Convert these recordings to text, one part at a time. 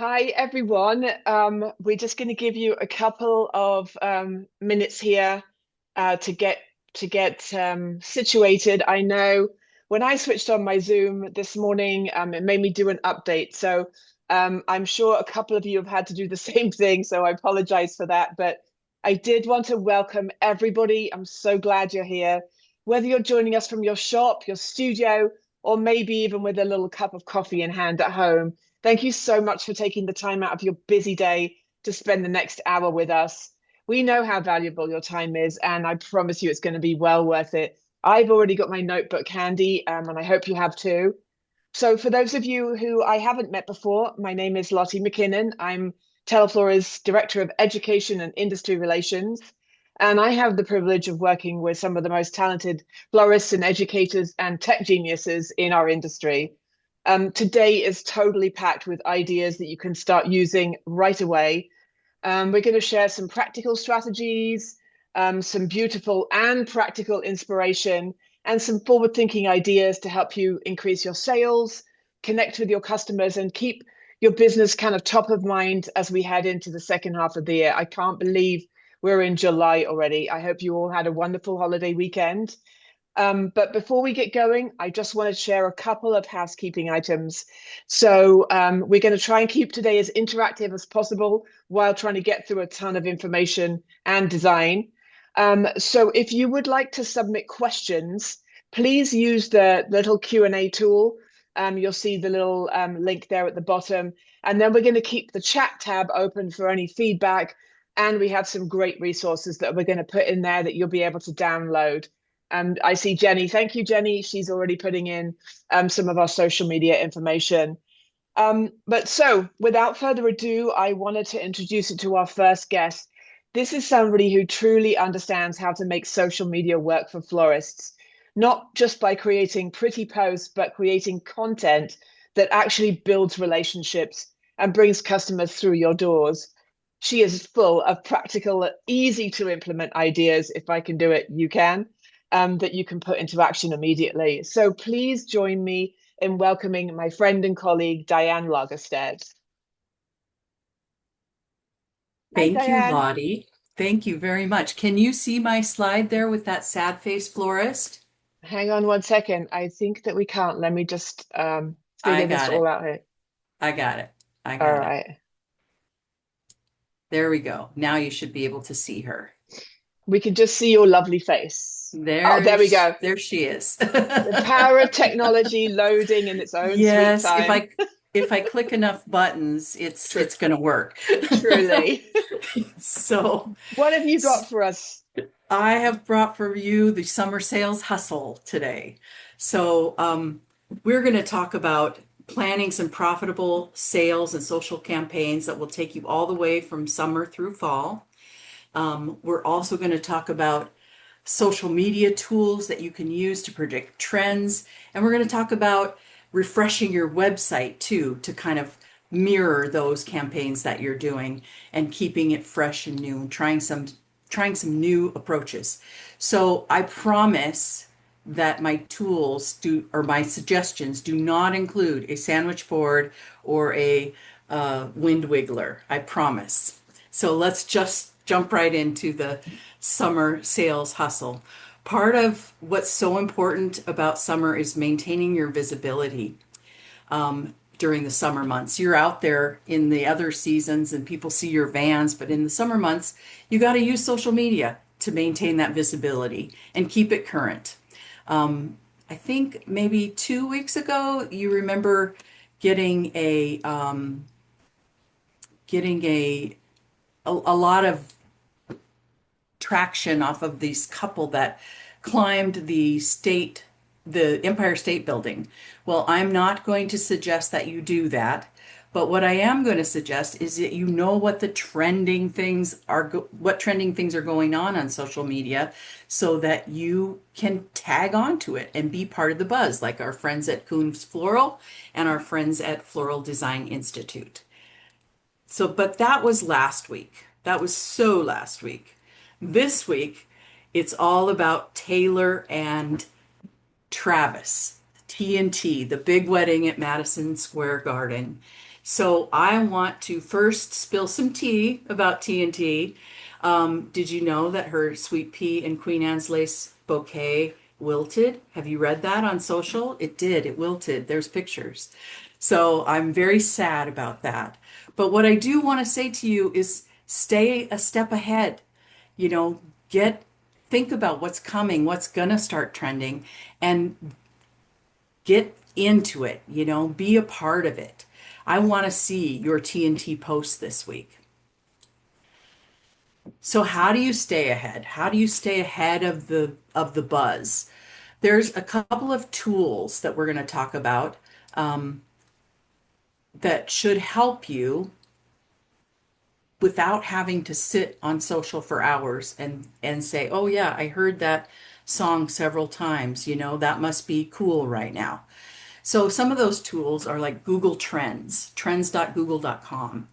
Hi everyone. We're just going to give you a couple of minutes here to get situated. I know when I switched on my Zoom this morning, it made me do an update. So I'm sure a couple of you have had to do the same thing. So I apologize for that. But I did want to welcome everybody. I'm so glad you're here. Whether you're joining us from your shop, your studio, or maybe even with a little cup of coffee in hand at home. Thank you so much for taking the time out of your busy day to spend the next hour with us. We know how valuable your time is, and I promise you it's going to be well worth it. I've already got my notebook handy, and I hope you have too. So, for those of you who I haven't met before, my name is Lottie McKinnon. I'm Teleflora's Director of Education and Industry Relations, and I have the privilege of working with some of the most talented florists and educators and tech geniuses in our industry. Today is totally packed with ideas that you can start using right away. We're going to share some practical strategies, some beautiful and practical inspiration, and some forward-thinking ideas to help you increase your sales, connect with your customers, and keep your business kind of top of mind as we head into the second half of the year. I can't believe we're in July already. I hope you all had a wonderful holiday weekend. But before we get going, I just want to share a couple of housekeeping items. So we're going to try and keep today as interactive as possible while trying to get through a ton of information and design. So if you would like to submit questions, please use the little Q&A tool. You'll see the little link there at the bottom. And then we're going to keep the chat tab open for any feedback. And we have some great resources that we're going to put in there that you'll be able to download. And I see Jenny. Thank you, Jenny. She's already putting in some of our social media information. But so without further ado, I wanted to introduce you to our first guest. This is somebody who truly understands how to make social media work for florists, not just by creating pretty posts, but creating content that actually builds relationships and brings customers through your doors. She is full of practical, easy to implement ideas. If I can do it, you can that you can put into action immediately. So please join me in welcoming my friend and colleague, Diane Lagerstedt. Hi, Thank you, Diane. Lottie. Thank you very much. Can you see my slide there with that sad face florist? Hang on one second. I think that we can't. Let me just I figure this got all it. out here. I got it. I All got it. right. There we go. Now you should be able to see her. We can just see your lovely face. Oh, there we go. There she is. The power of technology loading in its own sweet Yes, time. if I click enough buttons, True, it's gonna work. truly. So What have you got for us? I have brought for you the summer sales hustle today. So, we're going to talk about planning some profitable sales and social campaigns that will take you all the way from summer through fall. We're also going to talk about social media tools that you can use to predict trends. And we're going to talk about refreshing your website too, to kind of mirror those campaigns that you're doing and keeping it fresh and new and trying some new approaches. So I promise that my tools do or my suggestions do not include a sandwich board or a wind wiggler. I promise. So let's just jump right into the summer sales hustle. Part of what's so important about summer is maintaining your visibility during the summer months. You're out there in the other seasons and people see your vans, but in the summer months, you got to use social media to maintain that visibility and keep it current. I think maybe 2 weeks ago, you remember getting a lot of traction off of this couple that climbed the Empire State Building. Well, I'm not going to suggest that you do that, but what I am going to suggest is that you know what trending things are going on social media so that you can tag onto it and be part of the buzz, like our friends at Coons Floral and our friends at Floral Design Institute. So, but that was last week. That was so last week. This week, it's all about Taylor and Travis, TNT, the big wedding at Madison Square Garden. So I want to first spill some tea about TNT. Did you know that her sweet pea and Queen Anne's lace bouquet wilted? Have you read that on social? It did. It wilted. There's pictures. So I'm very sad about that. But what I do want to say to you is stay a step ahead. You know, get think about what's coming, what's gonna start trending, and get into it, be a part of it. I want to see your TNT post this week. So how do you stay ahead? How do you stay ahead of the buzz? There's a couple of tools that we're going to talk about um, that should help you without having to sit on social for hours and say, "Oh yeah, I heard that song several times. That must be cool right now." So some of those tools are like Google Trends, trends.google.com.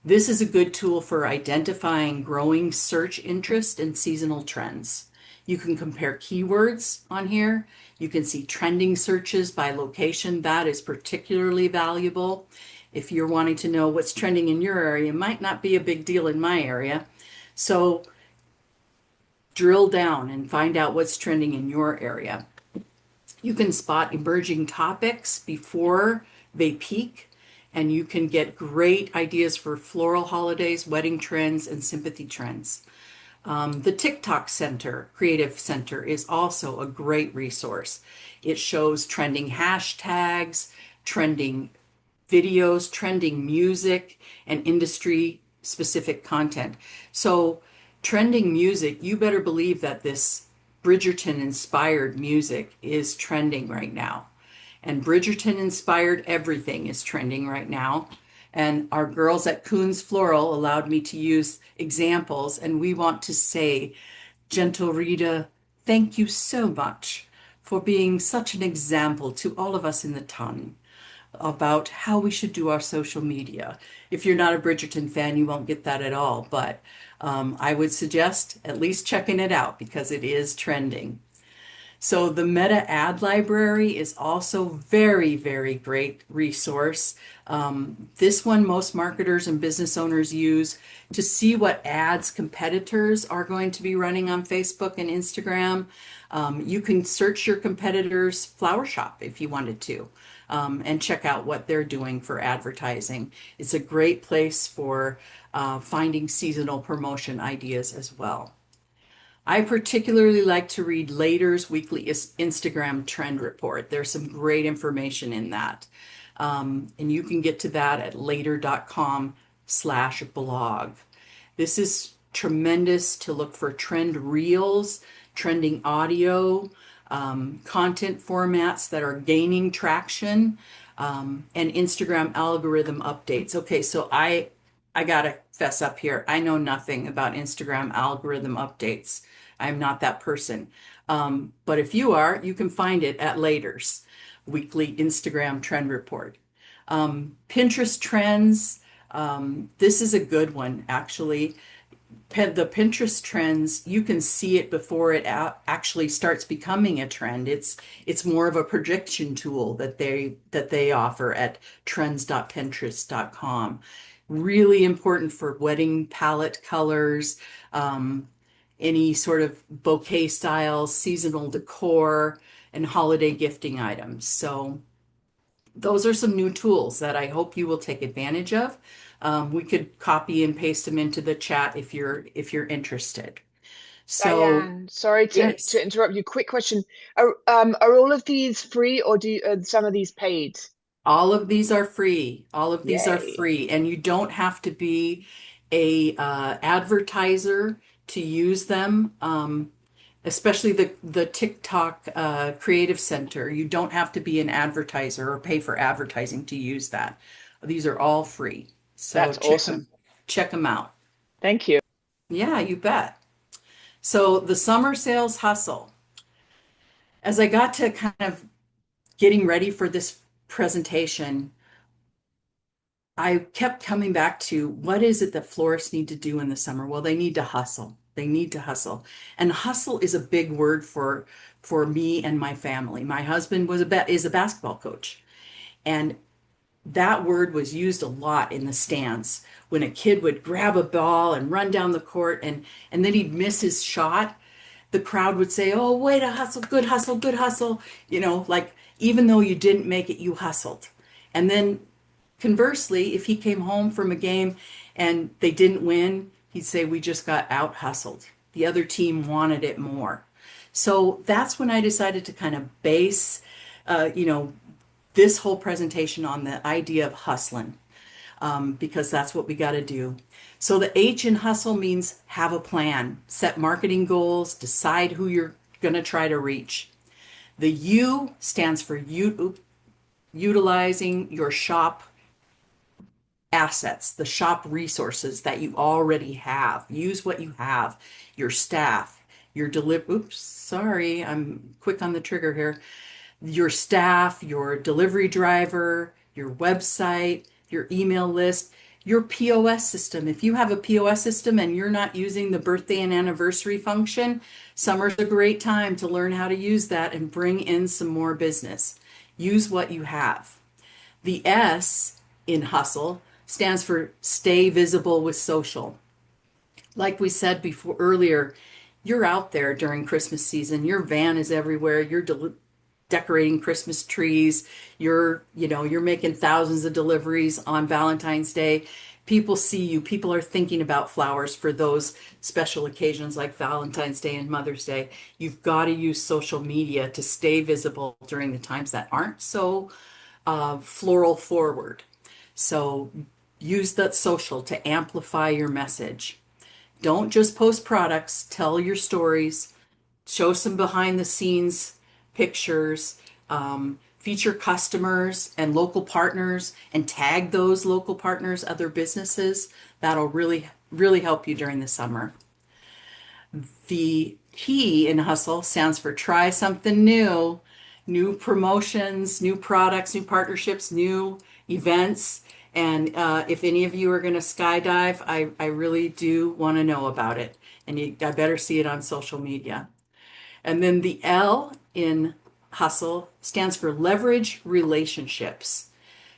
This is a good tool for identifying growing search interest in seasonal trends. You can compare keywords on here. You can see trending searches by location. That is particularly valuable. If you're wanting to know what's trending in your area, it might not be a big deal in my area. So drill down and find out what's trending in your area. You can spot emerging topics before they peak, and you can get great ideas for floral holidays, wedding trends, and sympathy trends. The TikTok Center, Creative Center, is also a great resource. It shows trending hashtags, trending videos, trending music, and industry specific content. So, trending music, you better believe that this Bridgerton inspired music is trending right now. And Bridgerton inspired everything is trending right now. And our girls at Coons Floral allowed me to use examples, and we want to say, gentle Rita, thank you so much for being such an example to all of us in the ton about how we should do our social media. If you're not a Bridgerton fan, you won't get that at all, but I would suggest at least checking it out because it is trending. So the Meta Ad Library is also very, very great resource. This one most marketers and business owners use to see what ads competitors are going to be running on Facebook and Instagram. You can search your competitors' flower shop if you wanted to, and check out what they're doing for advertising. It's a great place for finding seasonal promotion ideas as well. I particularly like to read Later's weekly Instagram trend report. There's some great information in that. And you can get to that at later.com/blog. This is tremendous to look for trend reels, trending audio, content formats that are gaining traction, and Instagram algorithm updates. Okay, so I gotta fess up here. I know nothing about Instagram algorithm updates. I'm not that person. But if you are, you can find it at Later's weekly Instagram trend report. Pinterest trends. This is a good one, actually. The Pinterest trends, you can see it before it actually starts becoming a trend. It's more of a prediction tool that they offer at trends.pinterest.com. Really important for wedding palette colors, any sort of bouquet styles, seasonal decor, and holiday gifting items. So those are some new tools that I hope you will take advantage of. We could copy and paste them into the chat if you're interested. So Diane, sorry to yes, interrupt you. Quick question. Are all of these free or are some of these paid? all of these are free. All of these are Yay. free, and you don't have to be a advertiser to use them. Especially the TikTok Creative Center. You don't have to be an advertiser or pay for advertising to use that. These are all free. So That's awesome. check them out. Thank you. Yeah, you bet. So the summer sales hustle. As I got to kind of getting ready for this presentation, I kept coming back to what is it that florists need to do in the summer? Well, they need to hustle. They need to hustle. And hustle is a big word for me and my family. My husband is a basketball coach. And that word was used a lot in the stands when a kid would grab a ball and run down the court and then he'd miss his shot. The crowd would say, "Oh, way to hustle, good hustle, good hustle." Like even though you didn't make it, you hustled. And then conversely, if he came home from a game and they didn't win, he'd say, "We just got out hustled. The other team wanted it more." So that's when I decided to kind of base, uh, you know, this whole presentation on the idea of hustling, because that's what we got to do. So the H in hustle means have a plan, set marketing goals, decide who you're going to try to reach. The U stands for utilizing your shop assets, the shop resources that you already have. Use what you have, your staff, your oops, sorry, I'm quick on the trigger here. Your staff, your delivery driver, your website, your email list, your POS system. If you have a POS system and you're not using the birthday and anniversary function, summer's a great time to learn how to use that and bring in some more business. Use what you have. The S in hustle stands for stay visible with social. Like we said before earlier, you're out there during Christmas season. Your van is everywhere. You're decorating Christmas trees. You're making thousands of deliveries on Valentine's Day. People see you. People are thinking about flowers for those special occasions like Valentine's Day and Mother's Day. You've got to use social media to stay visible during the times that aren't so floral forward. So use that social to amplify your message. Don't just post products, tell your stories, show some behind the scenes pictures, feature customers and local partners, and tag those local partners, other businesses. That'll really, really help you during the summer. The T in hustle stands for try something new, new promotions, new products, new partnerships, new events. And if any of you are going to skydive, I really do want to know about it. And I better see it on social media. And then the L in hustle stands for leverage relationships.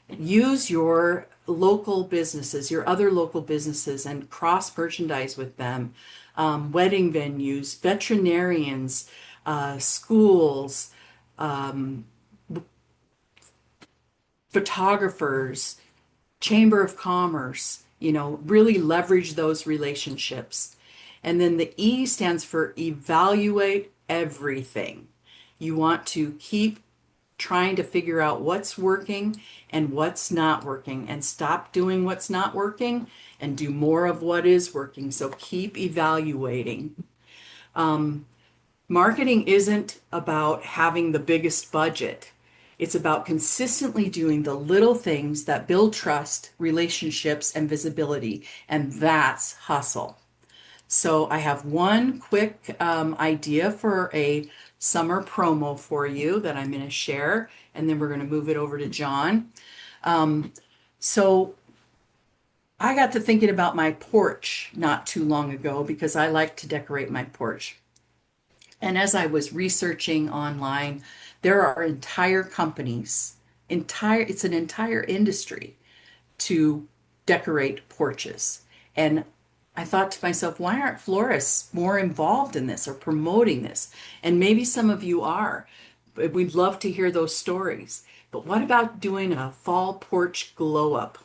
Use your local businesses, your other local businesses, and cross merchandise with them. Wedding venues, veterinarians, schools, photographers, Chamber of Commerce, really leverage those relationships. And then the E stands for evaluate everything. You want to keep trying to figure out what's working and what's not working and stop doing what's not working and do more of what is working. So keep evaluating. Marketing isn't about having the biggest budget. It's about consistently doing the little things that build trust, relationships, and visibility. And that's hustle. So I have one quick idea for a summer promo for you that I'm going to share, and then we're going to move it over to John. So I got to thinking about my porch not too long ago because I like to decorate my porch. And as I was researching online, there are entire companies, it's an entire industry to decorate porches. And I thought to myself, why aren't florists more involved in this or promoting this? And maybe some of you are, but we'd love to hear those stories. But what about doing a fall porch glow up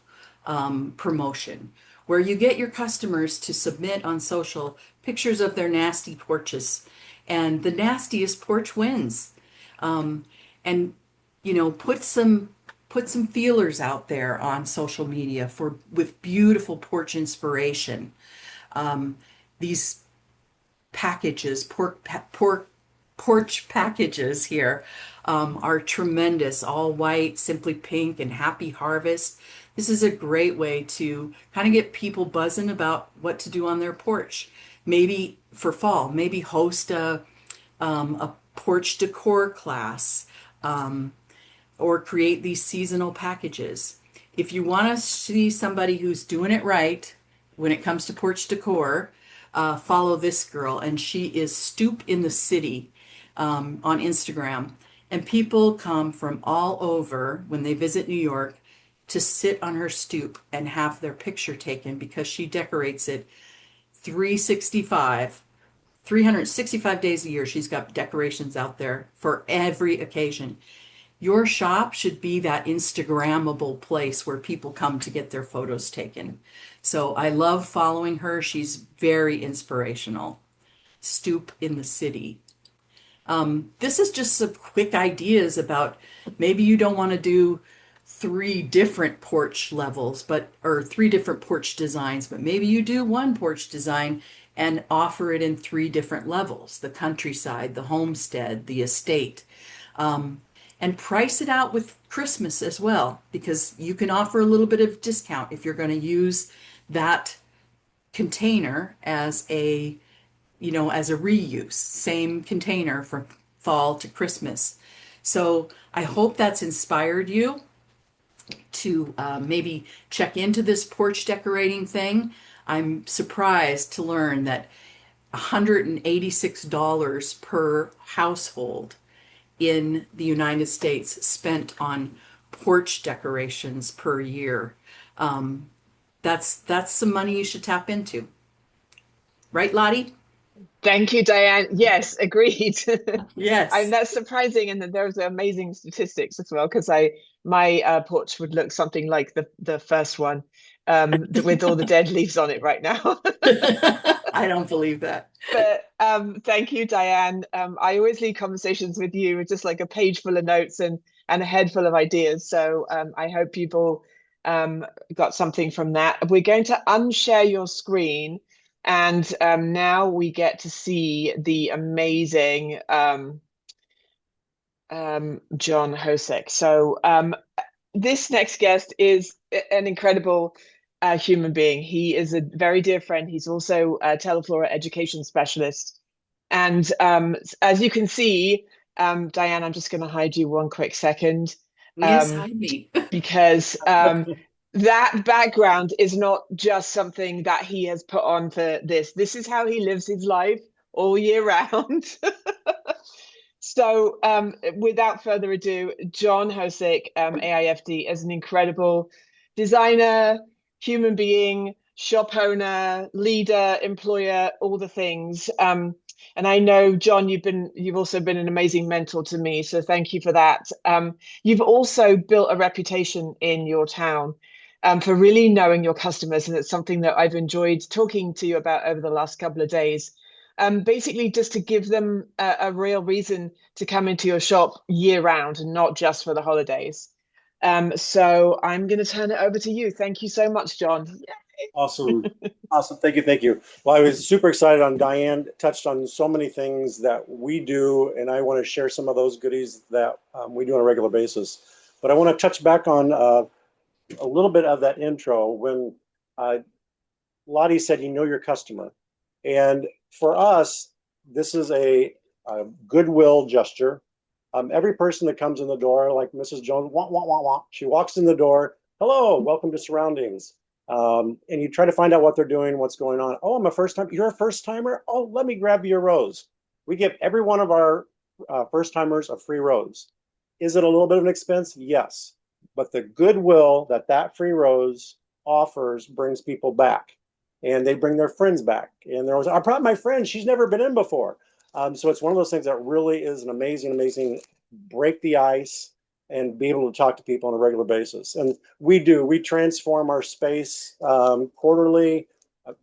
promotion where you get your customers to submit on social pictures of their nasty porches, and the nastiest porch wins. And put some feelers out there on social media with beautiful porch inspiration. These packages, porch packages here, are tremendous. All white, simply pink, and happy harvest. This is a great way to kind of get people buzzing about what to do on their porch. Maybe for fall, maybe host a porch decor class, or create these seasonal packages. If you want to see somebody who's doing it right when it comes to porch decor, follow this girl, and she is Stoop in the City on Instagram. And people come from all over when they visit New York to sit on her stoop and have their picture taken because she decorates it 365, 365 days a year. She's got decorations out there for every occasion. Your shop should be that Instagrammable place where people come to get their photos taken. So I love following her. She's very inspirational. Stoop in the city. This is just some quick ideas about maybe you don't want to do three different porch levels, or three different porch designs, but maybe you do one porch design and offer it in three different levels: the countryside, the homestead, the estate. And price it out with Christmas as well, because you can offer a little bit of discount if you're going to use that container as a as a reuse, same container from fall to Christmas. So I hope that's inspired you to maybe check into this porch decorating thing. I'm surprised to learn that $186 per household in the United States spent on porch decorations per year. That's some money you should tap into. Right, Lottie? Thank you, Diane. Yes, agreed. And Yes. that's surprising, and there's amazing statistics as well, because my porch would look something like the first one, with all the dead leaves on it right now. I don't believe that. But thank you, Diane. I always leave conversations with you with just like a page full of notes and a head full of ideas. So I hope you've all got something from that. We're going to unshare your screen, and now we get to see the amazing John Hosek. So this next guest is an incredible human being. He is a very dear friend. He's also a Teleflora education specialist. And as you can see, Diane, I'm just going to hide you one quick second, Yes, hide me. because that background is not just something that he has put on for this. This is how he lives his life all year round. So without further ado, John Hosek, AIFD, is an incredible designer, human being, shop owner, leader, employer, all the things. And I know, John, you've also been an amazing mentor to me, so thank you for that. You've also built a reputation in your town for really knowing your customers, and it's something that I've enjoyed talking to you about over the last couple of days. Basically, just to give them a real reason to come into your shop year round and not just for the holidays. So I'm going to turn it over to you. Thank you so much, John. Awesome. Awesome. Thank you. Thank you. Well, I was super excited on Diane touched on so many things that we do, and I want to share some of those goodies that we do on a regular basis. But I want to touch back on a little bit of that intro when Lottie said, you know your customer. And for us, this is a goodwill gesture. Every person that comes in the door, like Mrs. Jones, wah, wah, wah, wah, she walks in the door, hello, welcome to Surroundings. And you try to find out what they're doing, what's going on. Oh, I'm a first time. You're a first timer? Oh, let me grab your rose. We give every one of our first timers a free rose. Is it a little bit of an expense? Yes. But the goodwill that free rose offers brings people back, and they bring their friends back. And they're always, I brought my friend. She's never been in before. So it's one of those things that really is an amazing break the ice and be able to talk to people on a regular basis. And we transform our space quarterly.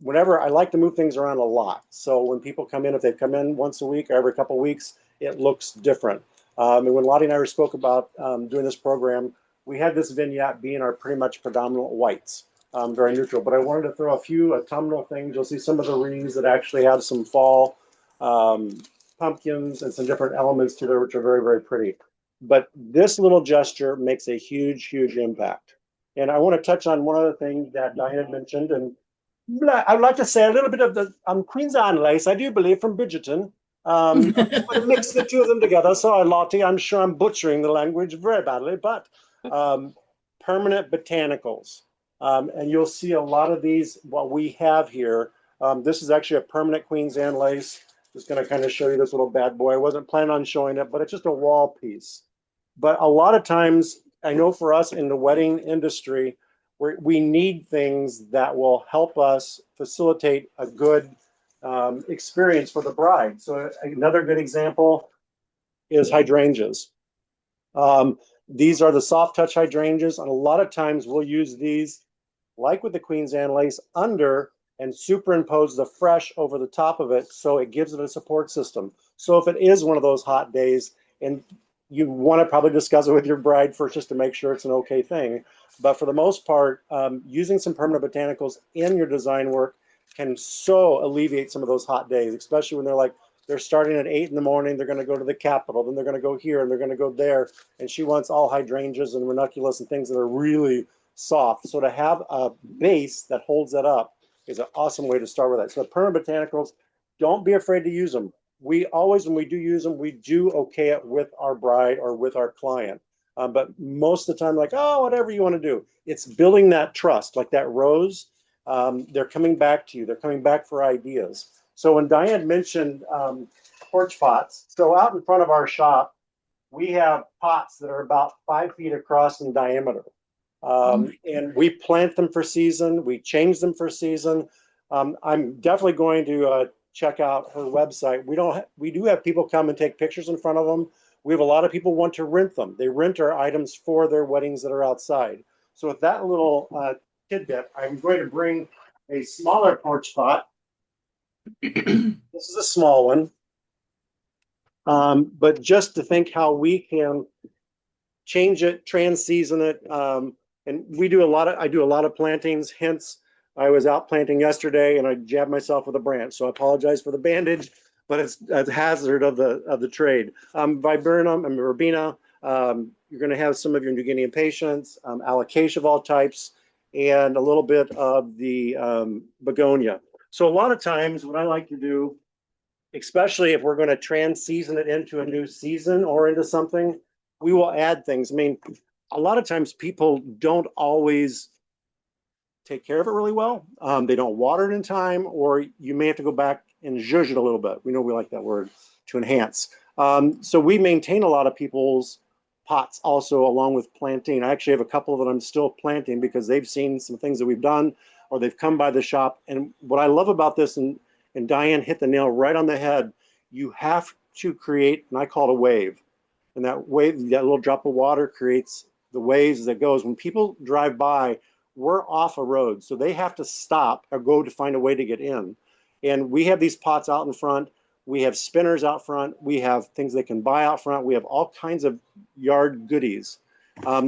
Whenever, I like to move things around a lot. So when people come in, if they come in once a week or every couple of weeks, it looks different. And when Lottie and I spoke about doing this program, we had this vignette being our pretty much predominant whites, very neutral. But I wanted to throw a few autumnal things. You'll see some of the wreaths that actually have some fall pumpkins and some different elements to there, which are very pretty. But this little gesture makes a huge impact. And I want to touch on one other thing that Diane had mentioned. And I'd like to say a little bit of the Queen's Anne lace, I do believe, from Bridgerton. But mix the two of them together. Sorry, Lottie, I'm sure I'm butchering the language very badly, but permanent botanicals. And you'll see a lot of these, what we have here. This is actually a permanent Queen's Anne lace. Just going to kind of show you this little bad boy. I wasn't planning on showing it, but it's just a wall piece. But a lot of times, I know for us in the wedding industry, we need things that will help us facilitate a good experience for the bride. So another good example is hydrangeas. These are the soft touch hydrangeas, and a lot of times we'll use these, like with the Queen's Anne lace, under and superimpose the fresh over the top of it, so it gives it a support system. So if it is one of those hot days, and you want to probably discuss it with your bride first just to make sure it's an okay thing. But for the most part, using some permanent botanicals in your design work can so alleviate some of those hot days, especially when they're starting at 8 in the morning, they're going to go to the Capitol, then they're going to go here and they're going to go there. And she wants all hydrangeas and ranunculus and things that are really soft. So to have a base that holds that up is an awesome way to start with that. So the permanent botanicals, don't be afraid to use them. We always, when we do use them, we do okay it with our bride or with our client. But most of the time, like, oh, whatever you want to do. It's building that trust, like that rose. They're coming back to you. They're coming back for ideas. So when Diane mentioned porch pots, so out in front of our shop, we have pots that are about 5 feet across in diameter. And we plant them for season. We change them for season. I'm definitely going to check out her website. We do have people come and take pictures in front of them. We have a lot of people want to rent them. They rent our items for their weddings that are outside. So with that little tidbit, I'm going to bring a smaller porch pot. This is a small one. But just to think how we can change it, trans-season it. And I do a lot of plantings, hence I was out planting yesterday and I jabbed myself with a branch. So I apologize for the bandage, but it's a hazard of the trade. Viburnum and Verbena, you're going to have some of your New Guinean patience, alocasia of all types, and a little bit of the begonia. So a lot of times what I like to do, especially if we're going to trans-season it into a new season or into something, we will add things. I mean, a lot of times people don't always take care of it really well. They don't water it in time, or you may have to go back and zhuzh it a little bit. We know we like that word, to enhance. So we maintain a lot of people's pots also along with planting. I actually have a couple that I'm still planting because they've seen some things that we've done, or they've come by the shop. And what I love about this, and Diane hit the nail right on the head, you have to create, and I call it a wave. And that wave, that little drop of water creates the waves that goes. When people drive by, we're off a road, so they have to stop or go to find a way to get in. And we have these pots out in front. We have spinners out front. We have things they can buy out front. We have all kinds of yard goodies.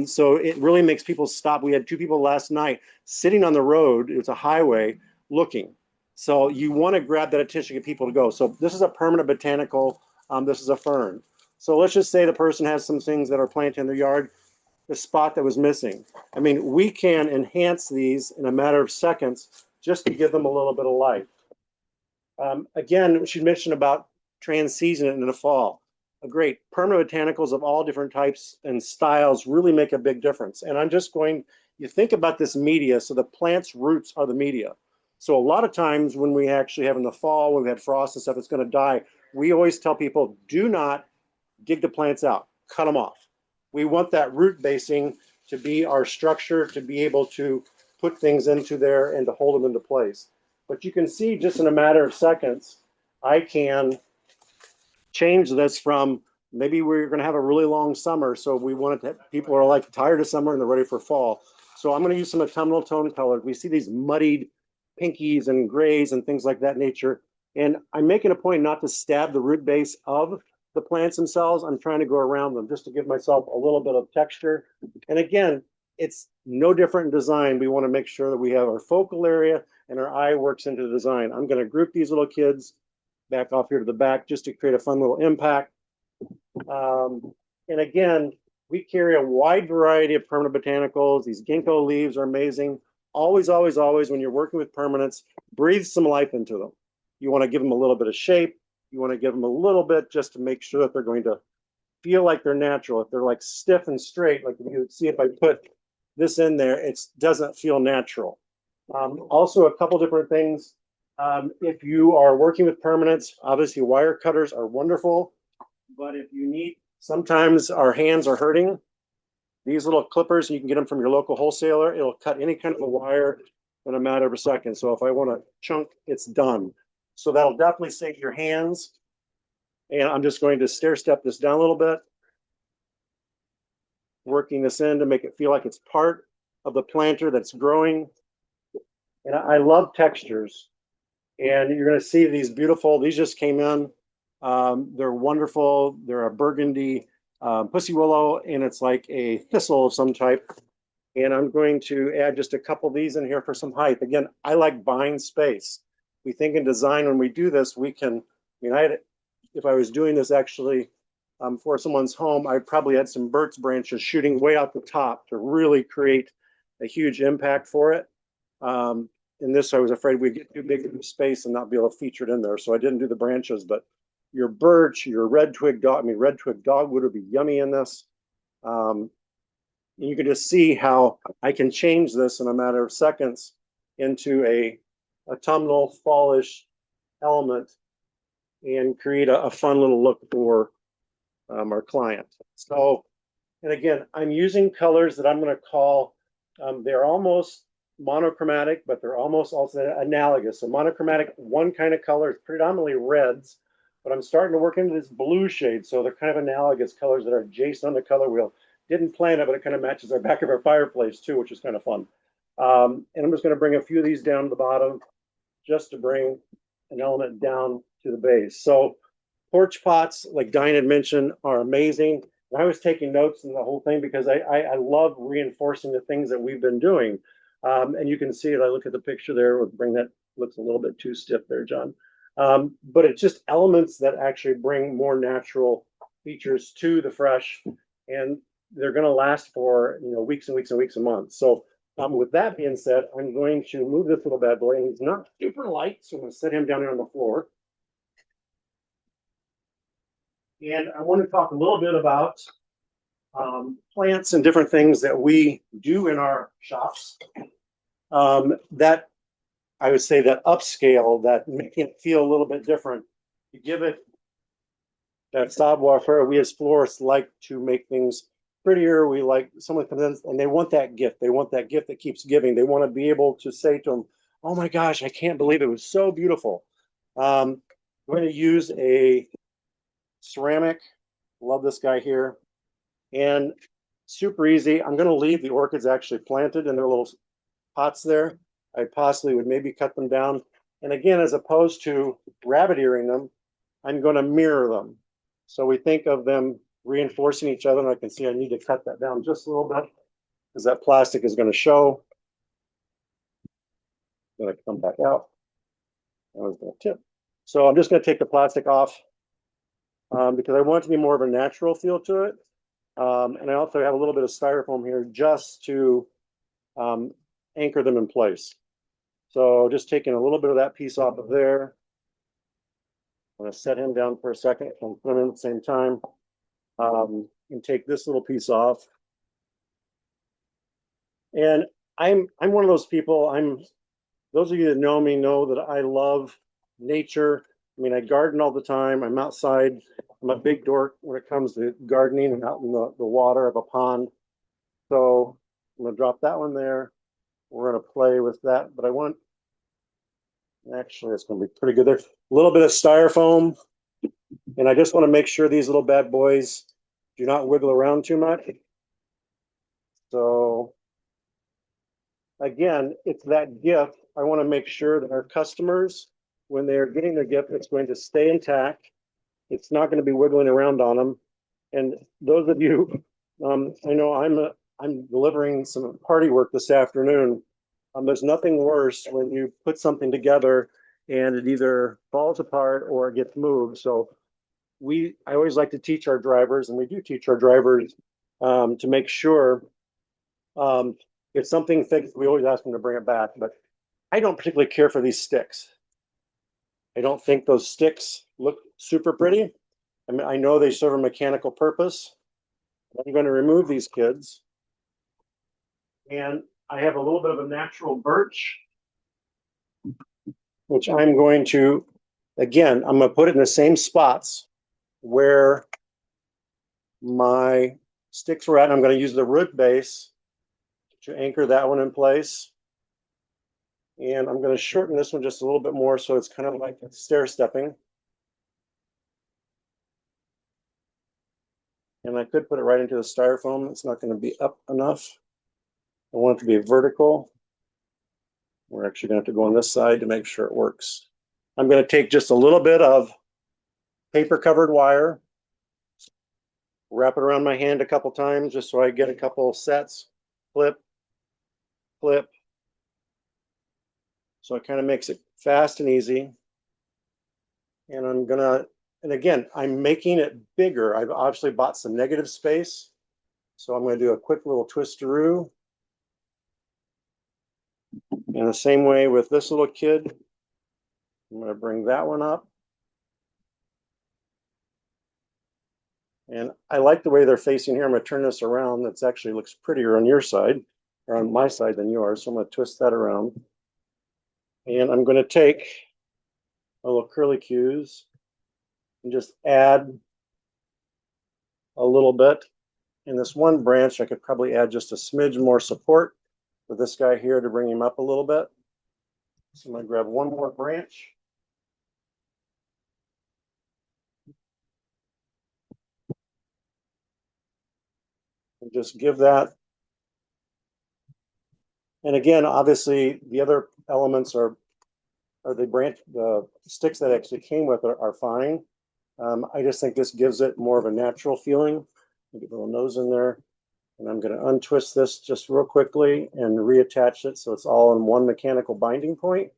So it really makes people stop. We had 2 people last night sitting on the road. It's a highway looking. So you want to grab that attention, get people to go. So this is a permanent botanical. This is a fern. So let's just say the person has some things that are planted in their yard, the spot that was missing. I mean, we can enhance these in a matter of seconds just to give them a little bit of life. Again, she mentioned about trans-season in the fall. Great. Permanent botanicals of all different types and styles really make a big difference. And I'm just going, you think about this media, so the plant's roots are the media. So a lot of times when we actually have in the fall, when we had frost and stuff, it's going to die. We always tell people, do not dig the plants out, cut them off. We want that root basing to be our structure, to be able to put things into there and to hold them into place. But you can see just in a matter of seconds, I can change this from, maybe we're going to have a really long summer, so we want it to, people are like tired of summer and they're ready for fall. So I'm going to use some autumnal tone colors. We see these muddied pinkies and grays and things like that nature. And I'm making a point not to stab the root base of the plants themselves. I'm trying to go around them just to give myself a little bit of texture. And again, it's no different in design. We want to make sure that we have our focal area and our eye works into the design. I'm going to group these little kids back off here to the back just to create a fun little impact. And again, we carry a wide variety of permanent botanicals. These ginkgo leaves are amazing. Always, always, always, when you're working with permanents, breathe some life into them. You want to give them a little bit of shape. You want to give them a little bit just to make sure that they're going to feel like they're natural. If they're like stiff and straight, like you would see if I put this in there, it doesn't feel natural. Also, a couple different things. If you are working with permanents, obviously wire cutters are wonderful. But if you need, sometimes our hands are hurting these little clippers, you can get them from your local wholesaler. It'll cut any kind of a wire in a matter of a second. So if I want to chunk, it's done. So that'll definitely save your hands. And I'm just going to stair step this down a little bit, working this in to make it feel like it's part of the planter that's growing. And I love textures. And you're going to see these beautiful, these just came in. They're wonderful. They're a burgundy pussy willow, and it's like a thistle of some type. And I'm going to add just a couple of these in here for some height. Again, I like buying space. We think in design when we do this, we can, if I was doing this actually for someone's home, I'd probably add some birch branches shooting way out the top to really create a huge impact for it. In this, I was afraid we'd get too big of a space and not be able to feature it in there. So I didn't do the branches, but your birch, your red twig dogwood would be yummy in this. And you can just see how I can change this in a matter of seconds into a autumnal, fallish element and create a fun little look for our client. So, and again, I'm using colors that I'm going to call, they're almost monochromatic, but they're almost also analogous. So monochromatic, one kind of color is predominantly reds, but I'm starting to work into this blue shade. So they're kind of analogous colors that are adjacent on the color wheel. Didn't plan it, but it kind of matches our back of our fireplace too, which is kind of fun. And I'm just going to bring a few of these down to the bottom just to bring an element down to the base. So porch pots, like Diane had mentioned, are amazing. And I was taking notes in the whole thing because I love reinforcing the things that we've been doing. And you can see it. I look at the picture there. We'll bring that, looks a little bit too stiff there, John. But it's just elements that actually bring more natural features to the fresh, and they're going to last for weeks and weeks and weeks and months. So with that being said, I'm going to move this little bad boy, and he's not super light, so I'm going to set him down here on the floor. And I want to talk a little bit about plants and different things that we do in our shops that I would say that upscale, that make it feel a little bit different. You give it that savoir-faire. We as florists like to make things prettier. We like someone comes in and they want that gift. They want that gift that keeps giving. They want to be able to say to them, "Oh my gosh, I can't believe it was so beautiful." I'm going to use a ceramic. Love this guy here. And super easy. I'm going to leave the orchids actually planted in their little pots there. I possibly would maybe cut them down. And again, as opposed to rabbit earring them, I'm going to mirror them. So we think of them reinforcing each other. And I can see I need to cut that down just a little bit because that plastic is going to show. Going to come back out. I was going to tip. So I'm just going to take the plastic off because I want it to be more of a natural feel to it. And I also have a little bit of styrofoam here just to anchor them in place. So just taking a little bit of that piece off of there. I'm going to set him down for a second and put him in at the same time. And take this little piece off. And I'm one of those people. Those of you that know me know that I love nature. I mean, I garden all the time. I'm outside. I'm a big dork when it comes to gardening and out in the water of a pond. So I'm going to drop that one there. We're going to play with that, but actually, it's going to be pretty good there. A little bit of styrofoam. And I just want to make sure these little bad boys do not wiggle around too much. So again, it's that gift. I want to make sure that our customers, when they're getting their gift, it's going to stay intact. It's not going to be wiggling around on them. And those of you, I know I'm delivering some party work this afternoon. There's nothing worse when you put something together and it either falls apart or it gets moved. So I always like to teach our drivers, and we do teach our drivers to make sure if something fixed, we always ask them to bring it back. But I don't particularly care for these sticks. I don't think those sticks look super pretty. I mean, I know they serve a mechanical purpose. I'm going to remove these kids. And I have a little bit of a natural birch, which I'm going to, again, I'm going to put it in the same spots where my sticks we're at, and I'm going to use the root base to anchor that one in place. And I'm going to shorten this one just a little bit more so it's kind of like stair stepping. And I could put it right into the styrofoam. It's not going to be up enough. I want it to be vertical. We're actually going to have to go on this side to make sure it works. I'm going to take just a little bit of paper covered wire, wrap it around my hand a couple times just so I get a couple sets, flip, flip. So it kind of makes it fast and easy. And I'm gonna, and again, I'm making it bigger. I've obviously bought some negative space. So I'm gonna do a quick little twisteroo. And the same way with this little kid, I'm gonna bring that one up. And I like the way they're facing here. I'm gonna turn this around. That's actually looks prettier on your side, or on my side than yours. So I'm gonna twist that around. And I'm gonna take a little curly cues and just add a little bit. In this one branch, I could probably add just a smidge more support for this guy here to bring him up a little bit. So I'm going to grab one more branch. And just give that. And again, obviously, the other elements are the sticks that actually came with it are fine. I just think this gives it more of a natural feeling. Get a little nose in there. And I'm going to untwist this just real quickly and reattach it so it's all in one mechanical binding point.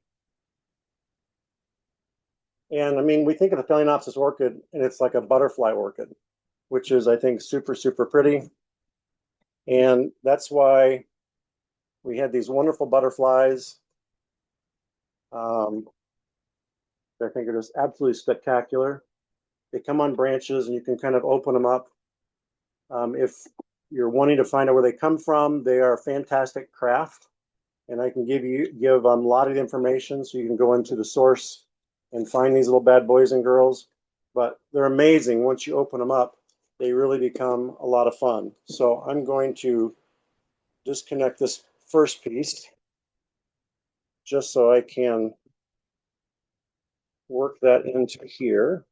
And I mean, we think of the Phalaenopsis orchid and it's like a butterfly orchid, which is, I think, super, super pretty. And that's why we had these wonderful butterflies. I think it is absolutely spectacular. They come on branches and you can kind of open them up. If you're wanting to find out where they come from, they are a fantastic craft. And I can give Lottie the information so you can go into the source and find these little bad boys and girls. But they're amazing. Once you open them up, they really become a lot of fun. So I'm going to disconnect this first piece just so I can work that into here.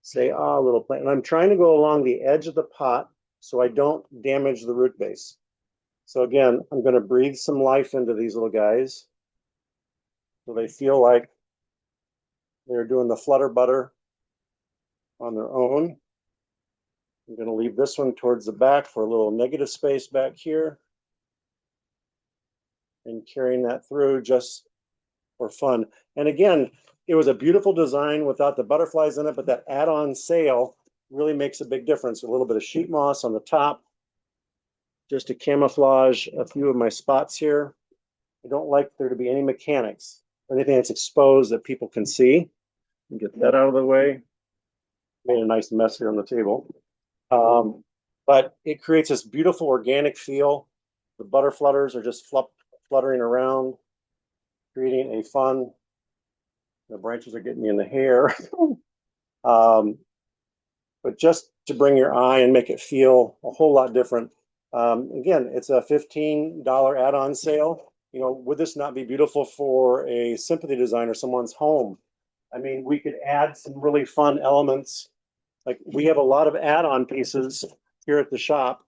Say, little plant. And I'm trying to go along the edge of the pot so I don't damage the root base. So again, I'm going to breathe some life into these little guys so they feel like they're doing the flutter butter on their own. I'm going to leave this one towards the back for a little negative space back here. And carrying that through just for fun. And again, it was a beautiful design without the butterflies in it, but that add-on sail really makes a big difference. A little bit of sheet moss on the top, just to camouflage a few of my spots here. I don't like there to be any mechanics or anything that's exposed that people can see. Get that out of the way. Made a nice mess here on the table. But it creates this beautiful organic feel. The butterflutters are just fluttering around, creating a fun. The branches are getting me in the hair. But just to bring your eye and make it feel a whole lot different. Again, it's a $15 add-on sale. You know, would this not be beautiful for a sympathy design or someone's home? I mean, we could add some really fun elements. Like we have a lot of add-on pieces here at the shop.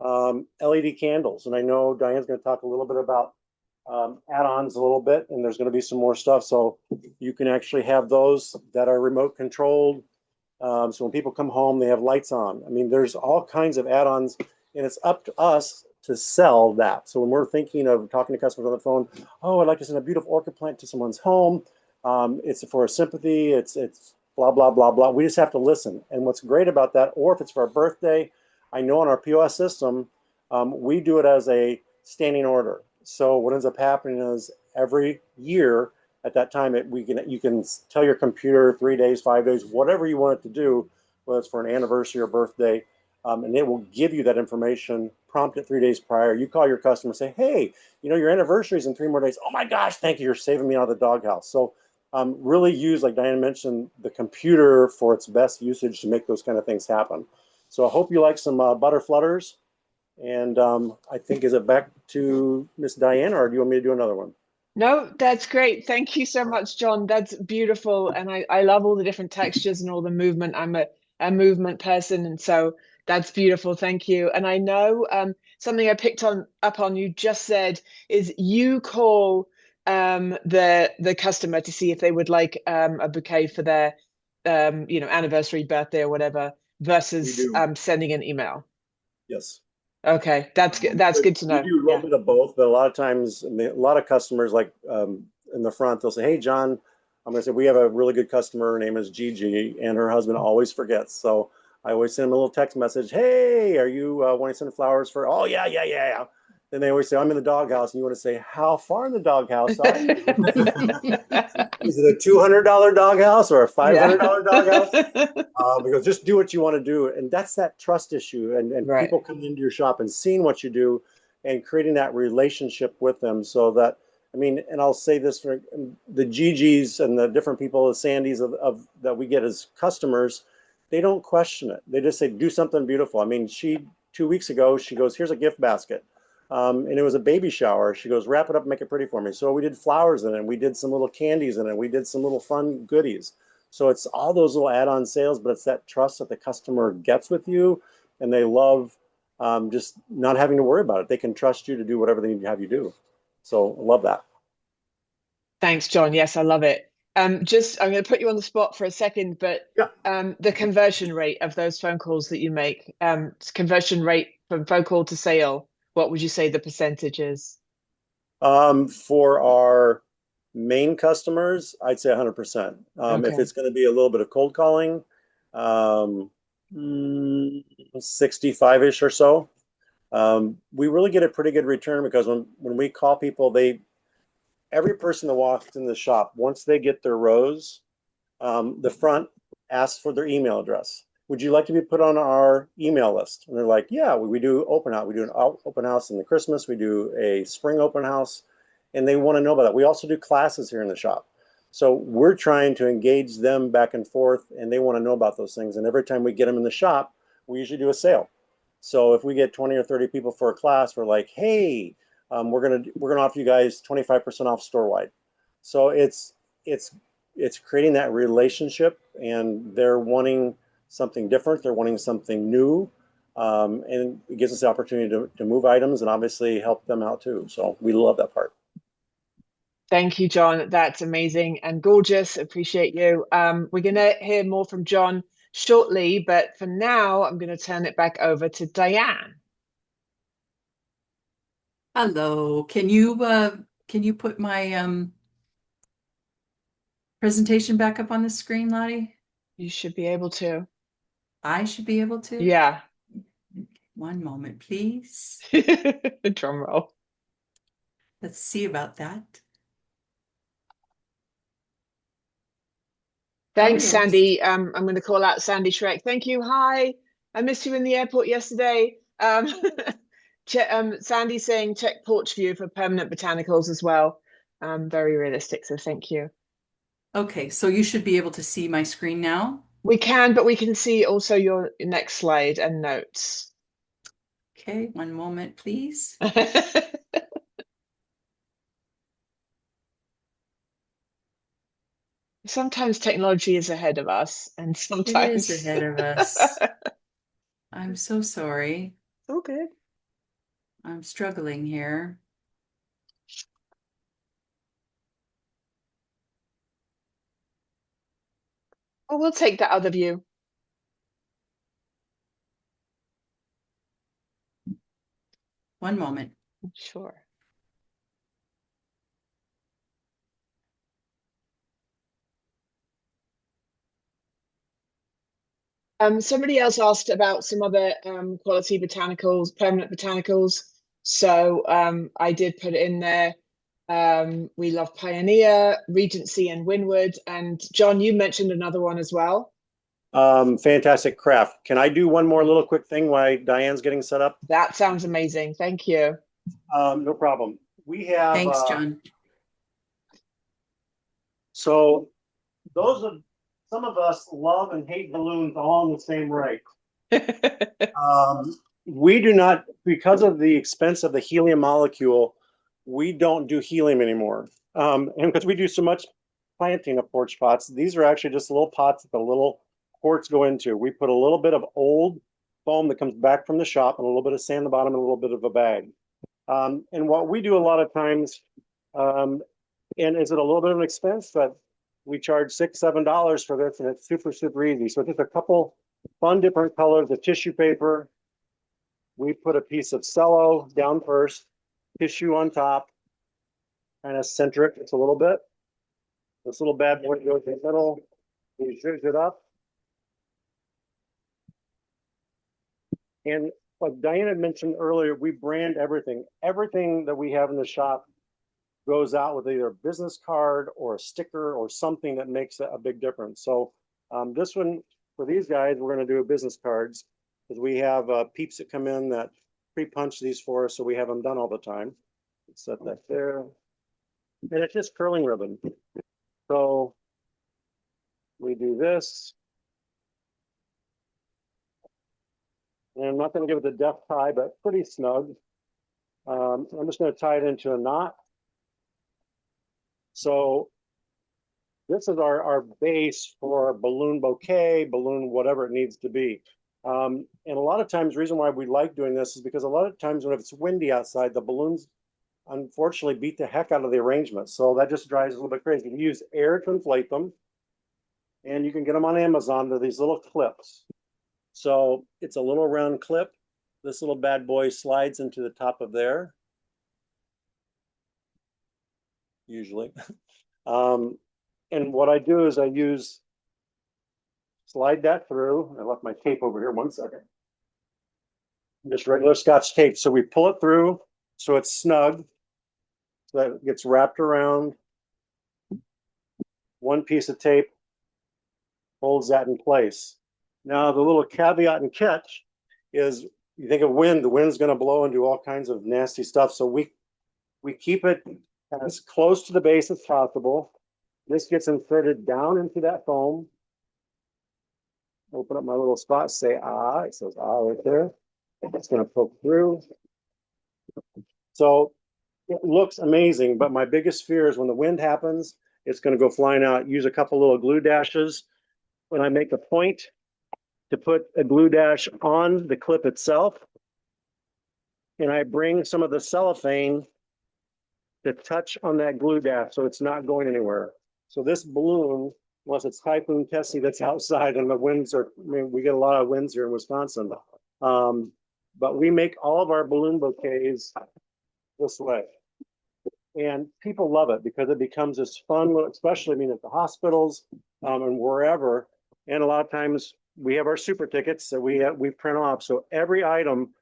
LED candles, and I know Diane's going to talk a little bit about add-ons a little bit, and there's going to be some more stuff. So you can actually have those that are remote controlled. So when people come home, they have lights on. I mean, there's all kinds of add-ons, and it's up to us to sell that. So when we're thinking of talking to customers on the phone, oh, I'd like to send a beautiful orchid plant to someone's home. It's for a sympathy. It's blah, blah, blah, blah. We just have to listen. And what's great about that, or if it's for a birthday, I know on our POS system, we do it as a standing order. So what ends up happening is every year at that time, you can tell your computer 3 days, 5 days, whatever you want it to do, whether it's for an anniversary or birthday, and it will give you that information, prompt it 3 days prior. You call your customer and say, hey, you know, your anniversary is in 3 more days. Oh my gosh, thank you. You're saving me out of the doghouse. So really use, like Diane mentioned, the computer for its best usage to make those kind of things happen. So I hope you like some butter flutters. And I think, is it back to Miss Diane, or do you want me to do another one? No, that's great. Thank you so much, John. That's beautiful. And I love all the different textures and all the movement. I'm a movement person, and so that's beautiful. Thank you. And I know something I picked up on you just said is you call the customer to see if they would like a bouquet for their anniversary, birthday, or whatever, We versus do. sending an email. Yes. Okay, that's good. That's good to We know. do a little Yeah. bit of both, but a lot of times, I mean, a lot of customers, like in the front, they'll say, "Hey, John," I'm going to say, "We have a really good customer. Her name is Gigi, and her husband always forgets." So I always send them a little text message. "Hey, are you wanting to send flowers for?" "Oh, yeah, yeah, yeah, yeah." Then they always say, "I'm in the doghouse," and you want to say, "How far in the doghouse are you?" Is it a $200 doghouse or a Yeah. $500 doghouse? Because just do what you want to do. And that's that trust issue. And Right. people coming into your shop and seeing what you do and creating that relationship with them so that, I mean, and I'll say this for the Gigi's and the different people, the Sandys of that we get as customers, they don't question it. They just say, do something beautiful. I mean, 2 weeks ago, she goes, "Here's a gift basket." And it was a baby shower. She goes, "Wrap it up and make it pretty for me." So we did flowers in it. We did some little candies in it. We did some little fun goodies. So it's all those little add-on sales, but it's that trust that the customer gets with you, and they love just not having to worry about it. They can trust you to do whatever they need to have you do. So I love that. Thanks, John. Yes, I love it. Just I'm going to put you on the spot for a second, but Yeah. the conversion rate of those phone calls that you make, conversion rate from phone call to sale, what would you say the percentage is? For our main customers, I'd say 100%. If Okay. it's going to be a little bit of cold calling, 65-ish or so. We really get a pretty good return because when we call people, every person that walks in the shop, once they get their rose, the front asks for their email address. "Would you like to be put on our email list?" And they're like, "Yeah, we do open house. We do an open house in the Christmas. We do a spring open house." And they want to know about that. We also do classes here in the shop. So we're trying to engage them back and forth, and they want to know about those things. And every time we get them in the shop, we usually do a sale. So if we get 20 or 30 people for a class, we're like, "Hey, we're gonna offer you guys 25% off store wide." So it's it's creating that relationship, and they're wanting something different. They're wanting something new, and it gives us the opportunity to move items and obviously help them out too. So we love that part. Thank you, John. That's amazing and gorgeous. Appreciate you. We're going to hear more from John shortly, but for now, I'm going to turn it back over to Diane. Hello. Can you put my presentation back up on the screen, Lottie? You should be able to. I should be able to. Yeah. One moment, please. Drum roll. Let's see about that. Thanks, Oh, yes. Sandy. I'm going to call out Sandy Shrek. Thank you. Hi. I missed you in the airport yesterday. Sandy saying check porch view for permanent botanicals as well. Very realistic. So thank you. Okay, so you should be able to see my screen now. We can, but we can see also your next slide and notes. Okay, one moment, please. Sometimes technology is ahead of us, and It sometimes is ahead of us. I'm so sorry. all good. I'm struggling here. Well, we'll take that other view. One moment. Sure. Somebody else asked about some other quality botanicals, permanent botanicals. So I did put it in there. We love Pioneer, Regency, and Winwood. And John, you mentioned another one as well. Fantastic craft. Can I do one more little quick thing while Diane's getting set up? That sounds amazing. Thank you. No problem. We have Thanks, John. so those of some of us love and hate balloons all in the same rate. We do not, because of the expense of the helium molecule, we don't do helium anymore. And because we do so much planting of porch pots, these are actually just little pots that the little quartz go into. We put a little bit of old foam that comes back from the shop and a little bit of sand in the bottom and a little bit of a bag. And what we do a lot of times, and is it a little bit of an expense, but we charge $6, $7 for this, and it's super, super easy. So just a couple fun different colors of tissue paper. We put a piece of cello down first, tissue on top, kind of centric it's a little bit. This little bad boy goes in the middle. We zhuzh it up. And like Diane had mentioned earlier, we brand everything. Everything that we have in the shop goes out with either a business card or a sticker or something that makes a big difference. So this one, for these guys, we're going to do a business cards because we have peeps that come in that pre-punch these for us, so we have them done all the time. Let's set that there. And it's just curling ribbon. So we do this. And I'm not going to give it the deft tie, but pretty snug. I'm just going to tie it into a knot. So this is our base for balloon bouquet, balloon whatever it needs to be. And a lot of times, the reason why we like doing this is because a lot of times when it's windy outside, the balloons unfortunately beat the heck out of the arrangement. So that just drives a little bit crazy. We use air to inflate them. And you can get them on Amazon. They're these little clips. So it's a little round clip. This little bad boy slides into the top of there. Usually. And what I do is I slide that through. I left my tape over here, 1 second. Just regular Scotch tape. So we pull it through so it's snug. So that it gets wrapped around. One piece of tape holds that in place. Now, the little caveat and catch is you think of wind, the wind's going to blow and do all kinds of nasty stuff. So we keep it as close to the base as possible. This gets inserted down into that foam. Open up my little spot, say ah, it says ah right there. It's going to poke through. So it looks amazing, but my biggest fear is when the wind happens, it's going to go flying out. Use a couple little glue dashes. When I make a point to put a glue dash on the clip itself, and I bring some of the cellophane to touch on that glue dash so it's not going anywhere. So this balloon, unless it's Typhoon Tessie that's outside and the winds are, I mean, we get a lot of winds here in Wisconsin. But we make all of our balloon bouquets this way. And people love it because it becomes this fun, especially, I mean, at the hospitals and wherever. And a lot of times we have our super tickets that we print off. So every item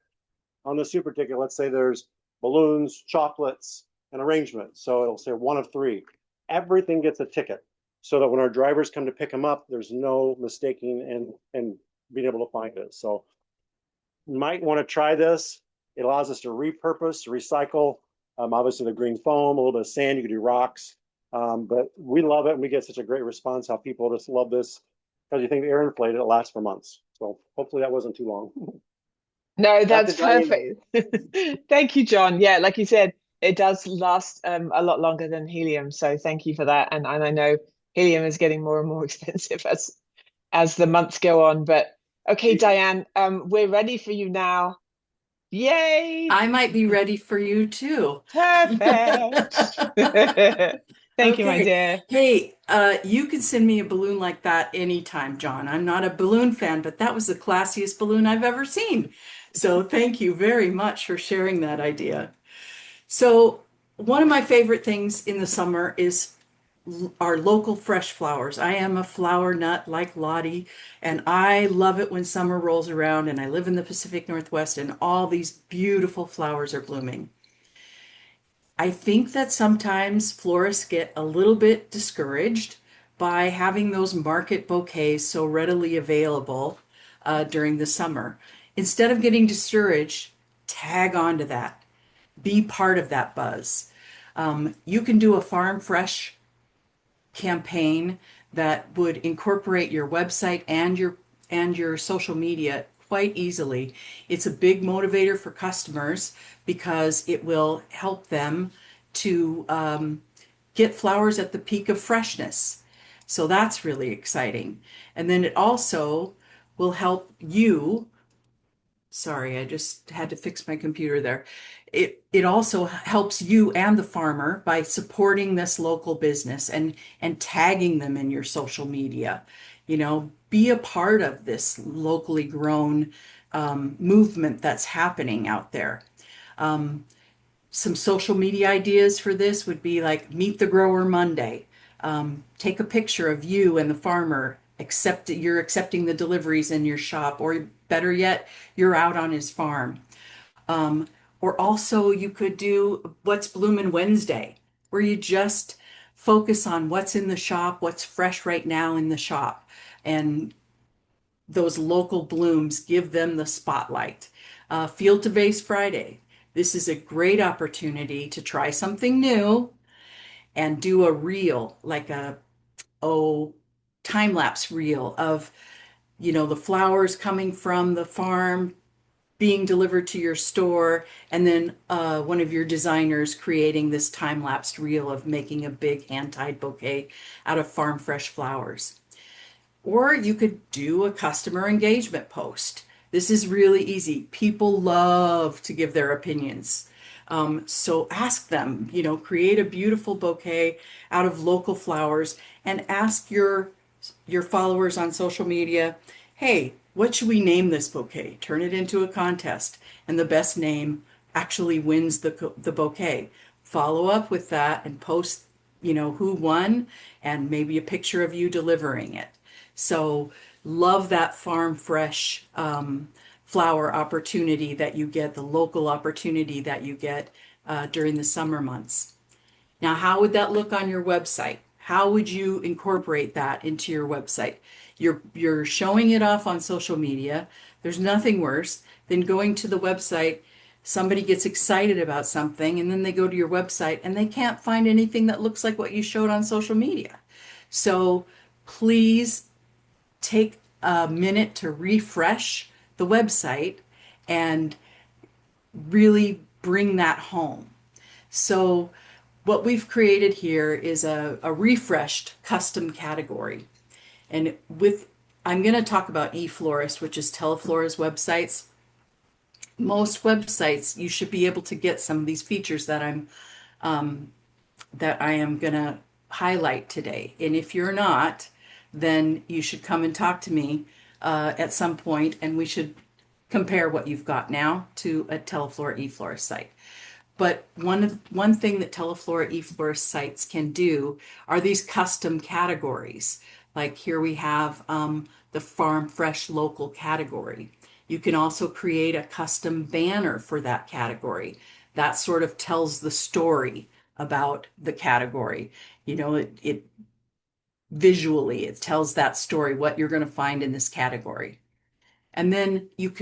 on the super ticket, let's say there's balloons, chocolates, and arrangement. So it'll say 1 of 3. Everything gets a ticket so that when our drivers come to pick them up, there's no mistaking and being able to find it. So you might want to try this. It allows us to repurpose, recycle, obviously the green foam, a little bit of sand, you can do rocks. But we love it and we get such a great response how people just love this because you think the air inflated, it lasts for months. So hopefully that wasn't too long. No, that's perfect. Thank you, John. Yeah, like you said, it does last a lot longer than helium. So thank you for that. And I know helium is getting more and more expensive as the months go on. But okay, Diane, we're ready for you now. Yay! I might be ready for you too. Perfect. Thank you, my dear. Hey, you can send me a balloon like that anytime, John. I'm not a balloon fan, but that was the classiest balloon I've ever seen. So thank you very much for sharing that idea. So one of my favorite things in the summer is our local fresh flowers. I am a flower nut like Lottie, and I love it when summer rolls around and I live in the Pacific Northwest and all these beautiful flowers are blooming. I think that sometimes florists get a little bit discouraged by having those market bouquets so readily available during the summer. Instead of getting discouraged, tag on to that. Be part of that buzz. You can do a farm fresh campaign that would incorporate your website and your social media quite easily. It's a big motivator for customers because it will help them to get flowers at the peak of freshness. So that's really exciting. And then it also will help you. Sorry, I just had to fix my computer there. It also helps you and the farmer by supporting this local business and tagging them in your social media. You know, be a part of this locally grown movement that's happening out there. Some social media ideas for this would be like Meet the Grower Monday. Take a picture of you and the farmer, accept you're accepting the deliveries in your shop, or better yet, you're out on his farm. Or also you could do What's Bloomin' Wednesday, where you just focus on what's in the shop, what's fresh right now in the shop, and those local blooms, give them the spotlight. Field to Vase Friday. This is a great opportunity to try something new and do a reel, like a time lapse reel of, you know, the flowers coming from the farm being delivered to your store, and then one of your designers creating this time lapsed reel of making a big hand tied bouquet out of farm fresh flowers. Or you could do a customer engagement post. This is really easy. People love to give their opinions. So ask them, you know, create a beautiful bouquet out of local flowers and ask your followers on social media, hey, what should we name this bouquet? Turn it into a contest, and the best name actually wins the bouquet. Follow up with that and post, you know, who won and maybe a picture of you delivering it. So love that farm fresh flower opportunity that you get, the local opportunity that you get during the summer months. Now, how would that look on your website? How would you incorporate that into your website? You're showing it off on social media. There's nothing worse than going to the website. Somebody gets excited about something and then they go to your website and they can't find anything that looks like what you showed on social media. So please take a minute to refresh the website and really bring that home. So what we've created here is a refreshed custom category. And I'm going to talk about eFlorist, which is Teleflora's websites. Most websites, you should be able to get some of these features that I am going to highlight today. And if you're not, then you should come and talk to me at some point, and we should compare what you've got now to a Teleflora eFlorist site. But one thing that Teleflora eFlorist sites can do are these custom categories. Like here we have the Farm Fresh Local category. You can also create a custom banner for that category. That sort of tells the story about the category. You know, it visually, it tells that story, what you're going to find in this category. And then you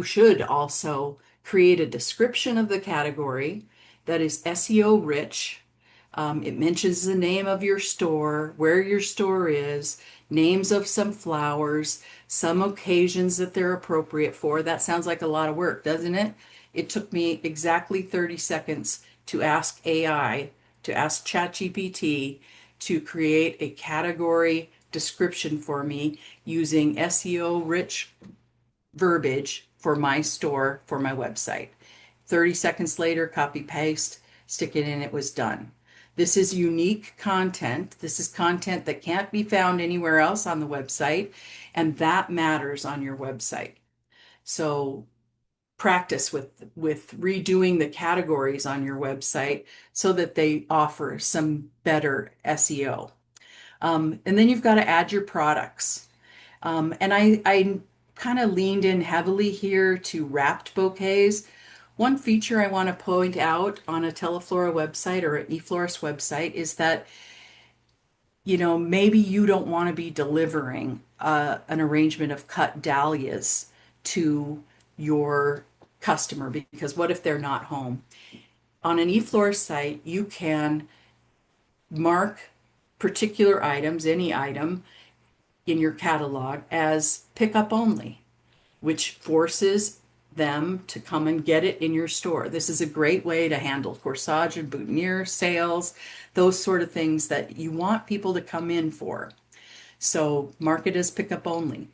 should also create a description of the category that is SEO rich. It mentions the name of your store, where your store is, names of some flowers, some occasions that they're appropriate for. That sounds like a lot of work, doesn't it? It took me exactly 30 seconds to ask AI, to ask ChatGPT to create a category description for me using SEO rich verbiage for my store, for my website. 30 seconds later, copy paste, stick it in, it was done. This is unique content. This is content that can't be found anywhere else on the website, and that matters on your website. So practice with redoing the categories on your website so that they offer some better SEO. And then you've got to add your products. And I kind of leaned in heavily here to wrapped bouquets. One feature I want to point out on a Teleflora website or an eFlorist website is that, you know, maybe you don't want to be delivering an arrangement of cut dahlias to your customer, because what if they're not home? On an eFlorist site, you can mark particular items, any item in your catalog, as pickup only. which forces them to come and get it in your store. This is a great way to handle corsage and boutonniere sales, those sort of things that you want people to come in for. So mark it as pickup only.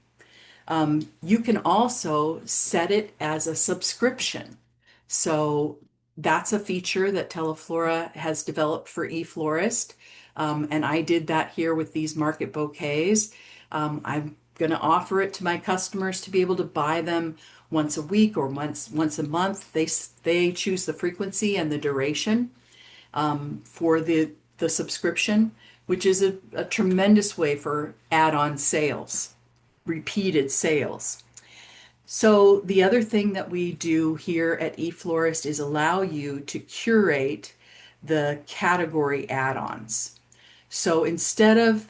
You can also set it as a subscription. So that's a feature that Teleflora has developed for eFlorist. And I did that here with these market bouquets. I'm going to offer it to my customers to be able to buy them once a week or once a month. They choose the frequency and the duration for the subscription, which is a tremendous way for add-on sales, repeated sales. So the other thing that we do here at eFlorist is allow you to curate the category add-ons. So instead of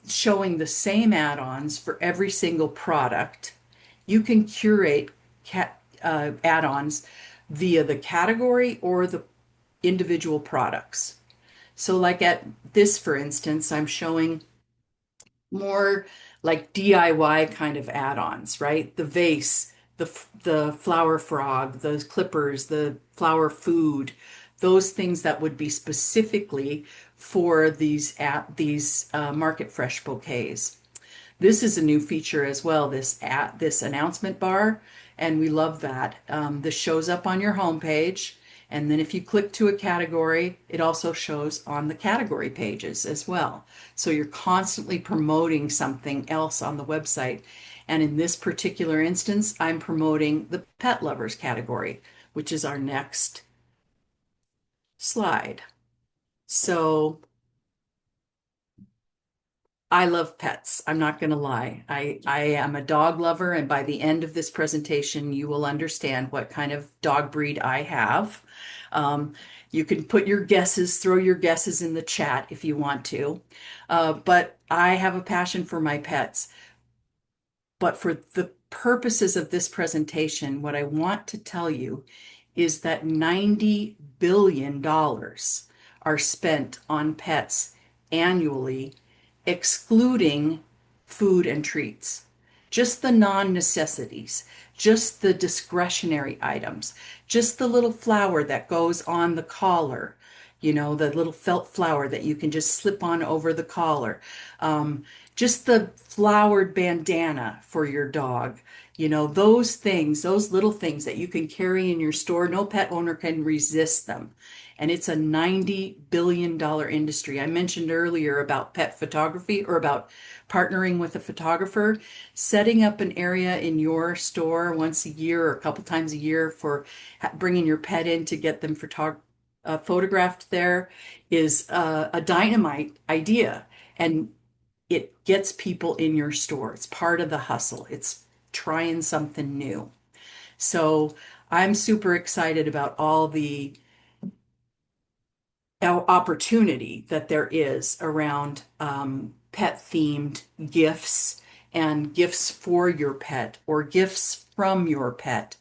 showing the same add-ons for every single product, you can curate add-ons via the category or the individual products. So like at this, for instance, I'm showing more like DIY kind of add-ons, right? The vase, the flower frog, those clippers, the flower food, those things that would be specifically for these market fresh bouquets. This is a new feature as well, this announcement bar, and we love that. This shows up on your homepage, and then if you click to a category, it also shows on the category pages as well. So you're constantly promoting something else on the website. And in this particular instance, I'm promoting the pet lovers category, which is our next slide. So I love pets. I'm not going to lie. I am a dog lover, and by the end of this presentation, you will understand what kind of dog breed I have. You can put your guesses, throw your guesses in the chat if you want to. But I have a passion for my pets. But for the purposes of this presentation, what I want to tell you is that $90 billion are spent on pets annually, excluding food and treats. Just the non-necessities, just the discretionary items, just the little flower that goes on the collar, you know, the little felt flower that you can just slip on over the collar. Just the flowered bandana for your dog. You know, those things, those little things that you can carry in your store, no pet owner can resist them. And it's a $90 billion industry. I mentioned earlier about pet photography, or about partnering with a photographer. Setting up an area in your store once a year or a couple times a year for bringing your pet in to get them photographed there is a dynamite idea. And it gets people in your store. It's part of the hustle. It's trying something new. So I'm super excited about all the opportunity that there is around pet themed gifts and gifts for your pet or gifts from your pet.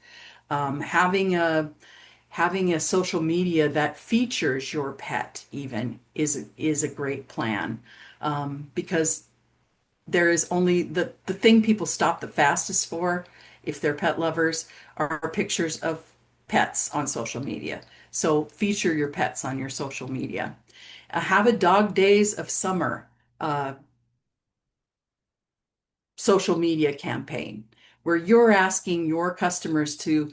Having a social media that features your pet even is a great plan, because there is only the thing people stop the fastest for, if they're pet lovers, are pictures of pets on social media. So feature your pets on your social media. Have a Dog Days of Summer social media campaign where you're asking your customers to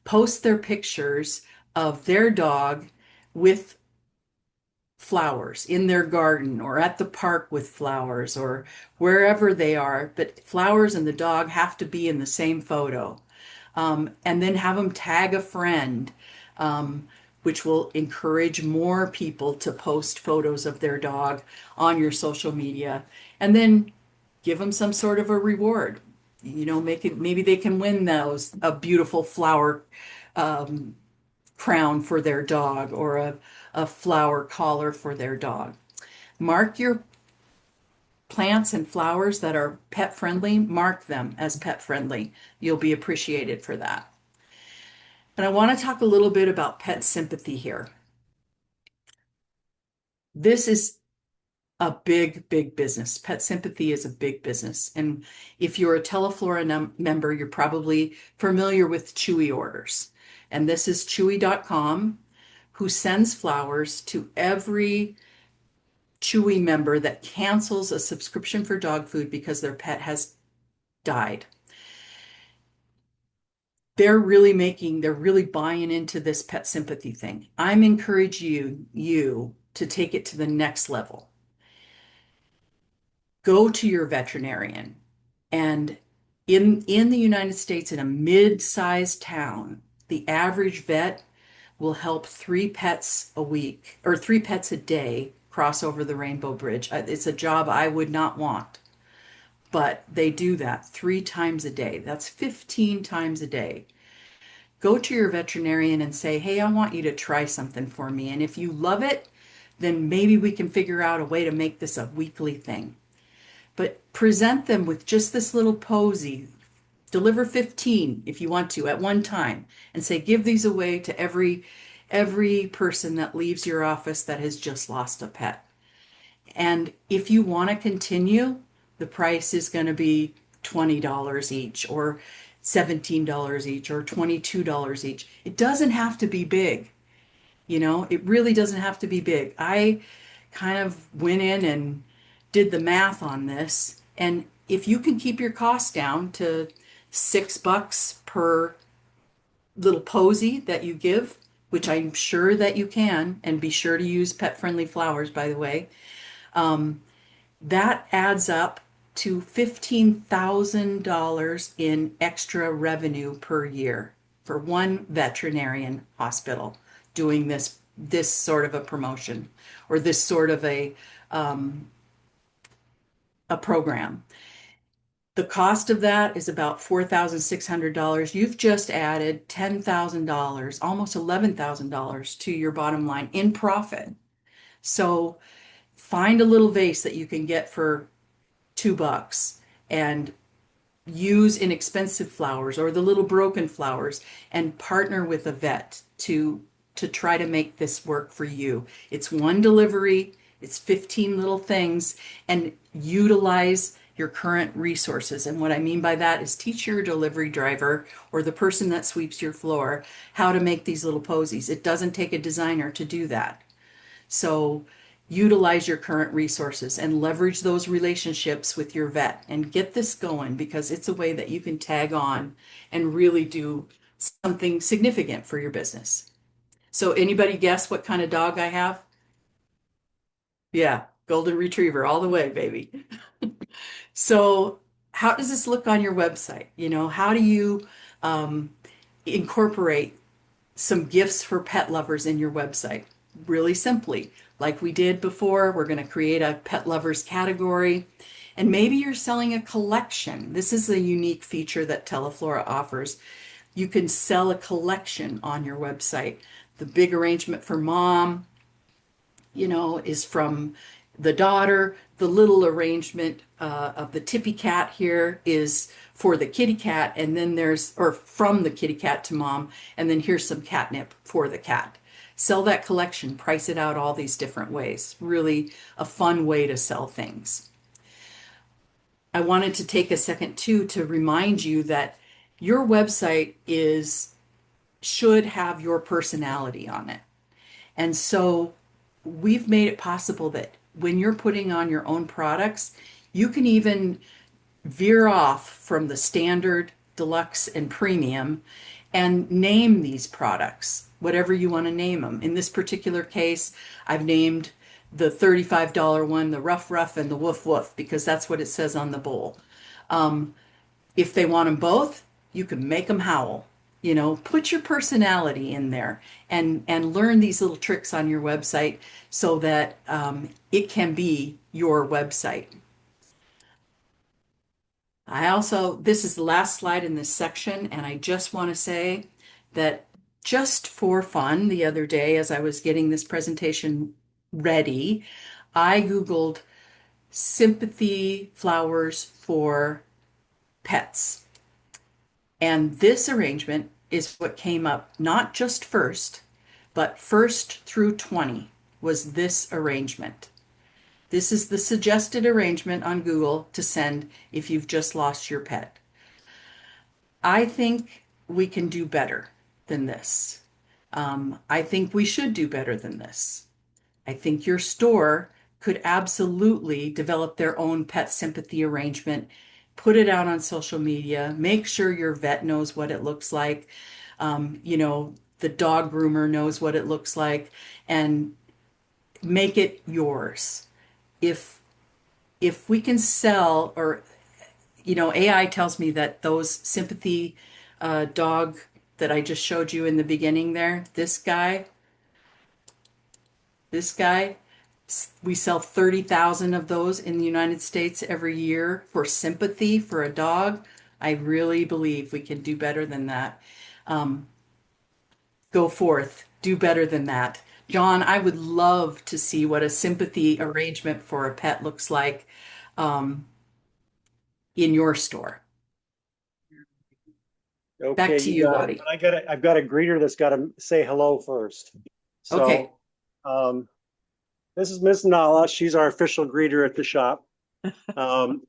post their pictures of their dog with flowers in their garden or at the park with flowers or wherever they are, but flowers and the dog have to be in the same photo. And then have them tag a friend, which will encourage more people to post photos of their dog on your social media. And then give them some sort of a reward. You know, maybe they can win a beautiful flower crown for their dog, or a flower collar for their dog. Mark your plants and flowers that are pet friendly, mark them as pet friendly. You'll be appreciated for that. And I want to talk a little bit about pet sympathy here. This is a big, big business. Pet sympathy is a big business. And if you're a Teleflora member, you're probably familiar with Chewy orders. And this is Chewy.com, who sends flowers to every Chewy member that cancels a subscription for dog food because their pet has died. They're really buying into this pet sympathy thing. I'm encouraging you to take it to the next level. Go to your veterinarian. And in the United States, in a mid-sized town, the average vet will help 3 pets a week or 3 pets a day cross over the Rainbow Bridge. It's a job I would not want, but they do that 3 times a day. That's 15 times a day. Go to your veterinarian and say, hey, I want you to try something for me. And if you love it, then maybe we can figure out a way to make this a weekly thing. But present them with just this little posy. Deliver 15 if you want to at one time and say, give these away to every person that leaves your office that has just lost a pet. And if you want to continue, the price is going to be $20 each or $17 each or $22 each. It doesn't have to be big. It really doesn't have to be big. I kind of went in and did the math on this. And if you can keep your costs down to $6 per little posy that you give, which I'm sure that you can, and be sure to use pet-friendly flowers, by the way, that adds up to $15,000 in extra revenue per year for one veterinarian hospital doing this sort of a promotion or this sort of a program. The cost of that is about $4,600. You've just added $10,000, almost $11,000 to your bottom line in profit. So find a little vase that you can get for $2 and use inexpensive flowers or the little broken flowers and partner with a vet to try to make this work for you. It's one delivery, it's 15 little things, and utilize your current resources. And what I mean by that is teach your delivery driver or the person that sweeps your floor how to make these little posies. It doesn't take a designer to do that. So utilize your current resources and leverage those relationships with your vet and get this going, because it's a way that you can tag on and really do something significant for your business. So anybody guess what kind of dog I have? Yeah, golden retriever all the way, baby. So how does this look on your website? How do you incorporate some gifts for pet lovers in your website? Really simply, like we did before, we're going to create a pet lovers category. And maybe you're selling a collection. This is a unique feature that Teleflora offers. You can sell a collection on your website. The big arrangement for mom, is from the daughter. The little arrangement of the tippy cat here is for the kitty cat, and then or from the kitty cat to mom, and then here's some catnip for the cat. Sell that collection, price it out all these different ways. Really a fun way to sell things. I wanted to take a second too to remind you that your website should have your personality on it. And so we've made it possible that when you're putting on your own products, you can even veer off from the standard, deluxe, and premium and name these products, whatever you want to name them. In this particular case, I've named the $35 one, the Ruff Ruff and the Woof Woof, because that's what it says on the bowl. If they want them both, you can make them howl. Put your personality in there and learn these little tricks on your website so that it can be your website. This is the last slide in this section, and I just want to say that just for fun, the other day as I was getting this presentation ready, I Googled sympathy flowers for pets. And this arrangement is what came up, not just first, but first through 20 was this arrangement. This is the suggested arrangement on Google to send if you've just lost your pet. I think we can do better than this. I think we should do better than this. I think your store could absolutely develop their own pet sympathy arrangement, put it out on social media, make sure your vet knows what it looks like, the dog groomer knows what it looks like, and make it yours. If if we can sell, or AI tells me that those sympathy dog that I just showed you in the beginning there, this guy, we sell 30,000 of those in the United States every year for sympathy for a dog. I really believe we can do better than that. Go forth, do better than that. John, I would love to see what a sympathy arrangement for a pet looks like um, in your store. Back Okay, to you you, got it. Lottie. But I've got a greeter that's got to say hello first. Okay. So, this is Miss Nala. She's our official greeter at the shop.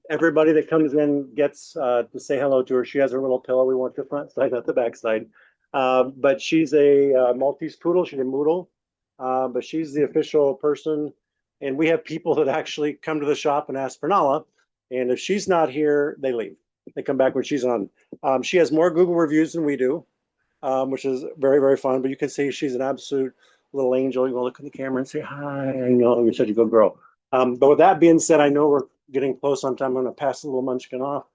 Everybody that comes in gets to say hello to her. She has her little pillow. We want the front side, not the back side. But she's a Maltese poodle. She's a Moodle. But she's the official person. And we have people that actually come to the shop and ask for Nala. And if she's not here, they leave. They come back when she's on. She has more Google reviews than we do, which is very, very fun. But you can see she's an absolute little angel. You want to look in the camera and say, hi, I know you're such a good girl. But with that being said, I know we're getting close on time. I'm going to pass the little munchkin off.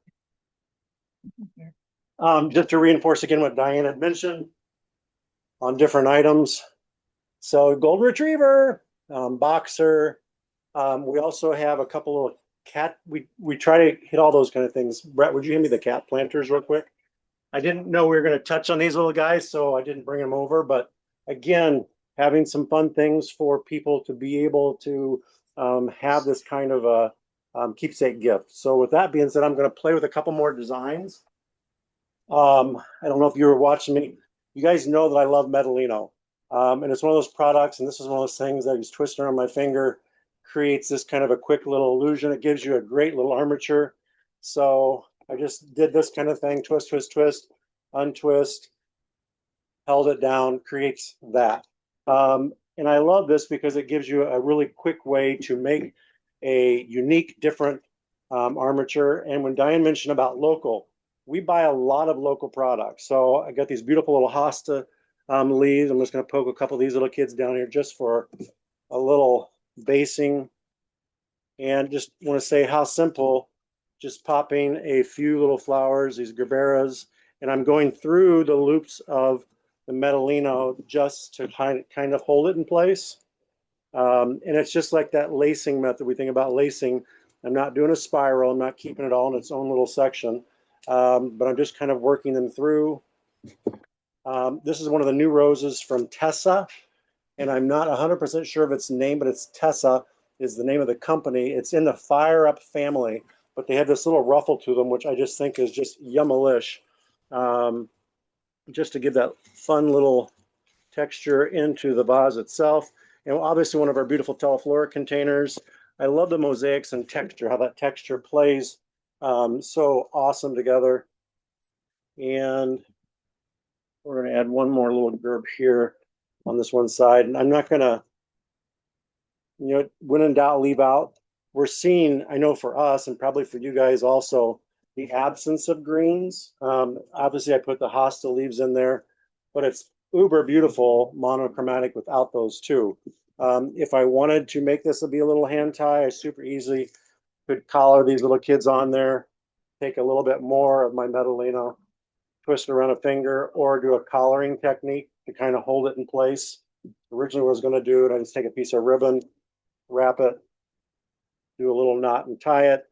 Just to reinforce again what Diane had mentioned on different items. So golden retriever, boxer. We also have a couple of cat. We try to hit all those kind of things. Brett, would you hand me the cat planters real quick? I didn't know we were going to touch on these little guys, so I didn't bring them over. But again, having some fun things for people to be able to have this kind of a keepsake gift. So with that being said, I'm going to play with a couple more designs. I don't know if you were watching me. You guys know that I love Metalino. And it's one of those products, and this is one of those things that I just twist around my finger, creates this kind of a quick little illusion. It gives you a great little armature. So I just did this kind of thing, twist, twist, twist, untwist, held it down, creates that. And I love this because it gives you a really quick way to make a unique, different armature. And when Diane mentioned about local, we buy a lot of local products. So I got these beautiful little hosta leaves. I'm just going to poke a couple of these little kids down here just for a little basing. And just want to say how simple, just popping a few little flowers, these gerberas, and I'm going through the loops of the Metalino just to kind of hold it in place. And it's just like that lacing method. We think about lacing. I'm not doing a spiral. I'm not keeping it all in its own little section, but I'm just kind of working them through. This is one of the new roses from Tessa, and I'm not 100% sure of its name, but it's Tessa is the name of the company. It's in the Fire Up family, but they have this little ruffle to them, which I just think is just yummalish. Just to give that fun little texture into the vase itself. And obviously one of our beautiful Teleflora containers. I love the mosaics and texture, how that texture plays so awesome together. And we're going to add one more little gerb here on this one side. And I'm not going to, when in doubt, leave out. We're seeing, I know for us and probably for you guys also, the absence of greens. Obviously, I put the hosta leaves in there, but it's uber beautiful monochromatic without those two. If I wanted to make this be a little hand tie, I super easily could collar these little kids on there, take a little bit more of my Metalino, twist it around a finger, or do a collaring technique to kind of hold it in place. Originally, what I was going to do, I just take a piece of ribbon, wrap it, do a little knot and tie it,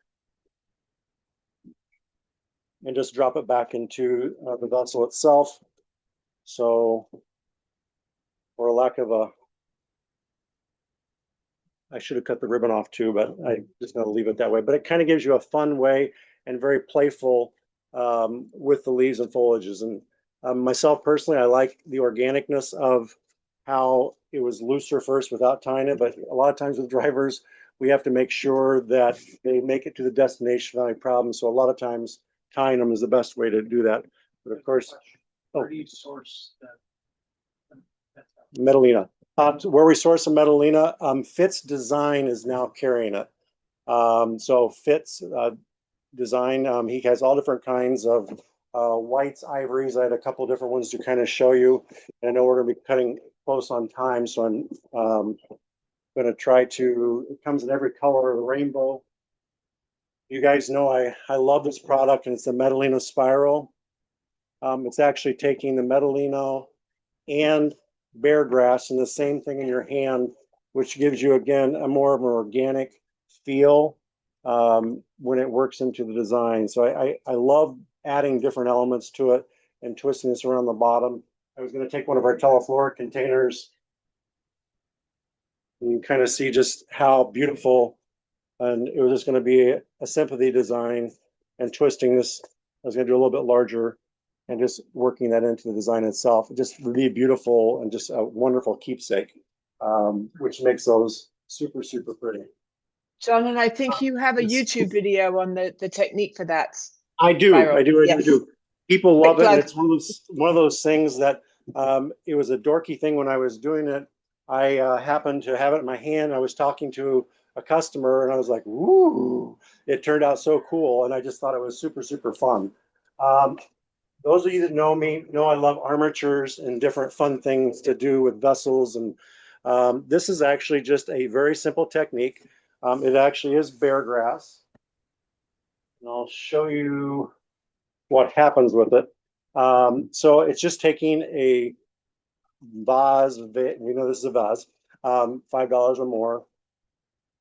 and just drop it back into the vessel itself. So, for a lack of I should have cut the ribbon off too, but I just going to leave it that way. But it kind of gives you a fun way and very playful with the leaves and foliages. And myself personally, I like the organicness of how it was looser first without tying it. But a lot of times with drivers, we have to make sure that they make it to the destination without any problems. So a lot of times tying them is the best way to do that. But of course, where do you source that? Metalina. Where we source the Metalina, Fitz Design is now carrying it. So Fitz Design, he has all different kinds of whites, ivories. I had a couple different ones to kind of show you. And I know we're going to be cutting close on time, so I'm going to try to, it comes in every color of the rainbow. You guys know I love this product, and it's the Metalino Spiral. It's actually taking the Metalino and bear grass and the same thing in your hand, which gives you, again, a more of an organic feel when it works into the design. So I love adding different elements to it and twisting this around the bottom. I was going to take one of our Teleflora containers. You can kind of see just how beautiful, and it was just going to be a sympathy design, and twisting this, I was going to do a little bit larger and just working that into the design itself. Just really beautiful and just a wonderful keepsake, which makes those super, super pretty. John, and I think you have a YouTube video on the technique for that. I do. Spiral. I do. Yes. People love it. Plug. And it's one of those things that it was a dorky thing when I was doing it. I happened to have it in my hand. I was talking to a customer and I was like, "Woo!" It turned out so cool, and I just thought it was super, super fun. Those of you that know me know I love armatures and different fun things to do with vessels. And this is actually just a very simple technique. It actually is bear grass. And I'll show you what happens with it. So it's just taking a vase, you know, this is a vase, $5 or more.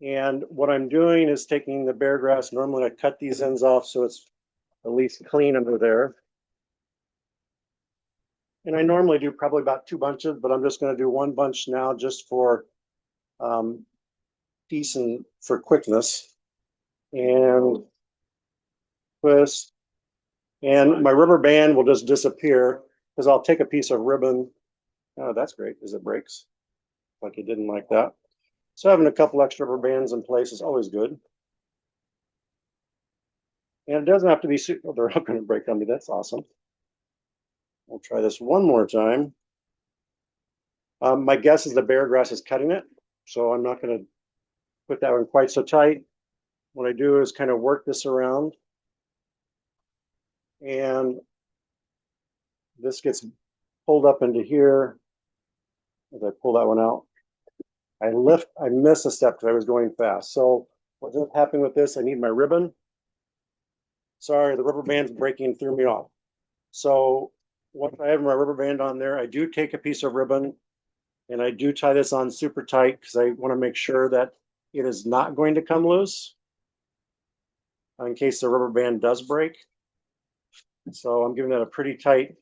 And what I'm doing is taking the bear grass. Normally I cut these ends off so it's at least clean under there. And I normally do probably about 2 bunches, but I'm just going to do 1 bunch now just for peace and for quickness. And twist. And my rubber band will just disappear because I'll take a piece of ribbon. Oh, that's great because it breaks. Like it didn't like that. So having a couple extra rubber bands in place is always good. And it doesn't have to be super, oh, they're not going to break on me. That's awesome. We'll try this one more time. My guess is the bear grass is cutting it, so I'm not going to put that one quite so tight. What I do is kind of work this around, and this gets pulled up into here. As I pull that one out, I miss a step because I was going fast. So what's happening with this? I need my ribbon. Sorry, the rubber band's breaking, threw me off. So once I have my rubber band on there, I do take a piece of ribbon and I do tie this on super tight because I want to make sure that it is not going to come loose in case the rubber band does break. So I'm giving that a pretty tight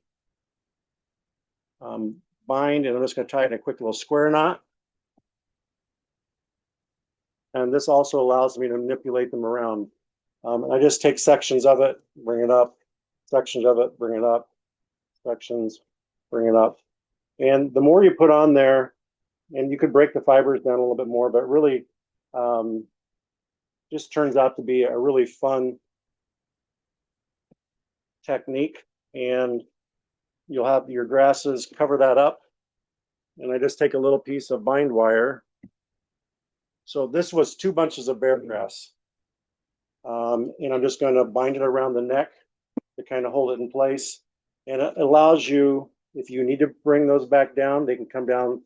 bind, and I'm just going to tie it in a quick little square knot. And this also allows me to manipulate them around. And I just take sections of it, bring it up, sections of it, bring it up, sections, bring it up. And the more you put on there, and you could break the fibers down a little bit more, but really just turns out to be a really fun technique. And you'll have your grasses cover that up. And I just take a little piece of bind wire. So this was 2 bunches of bear grass. And I'm just going to bind it around the neck to kind of hold it in place. And it allows you, if you need to bring those back down, they can come down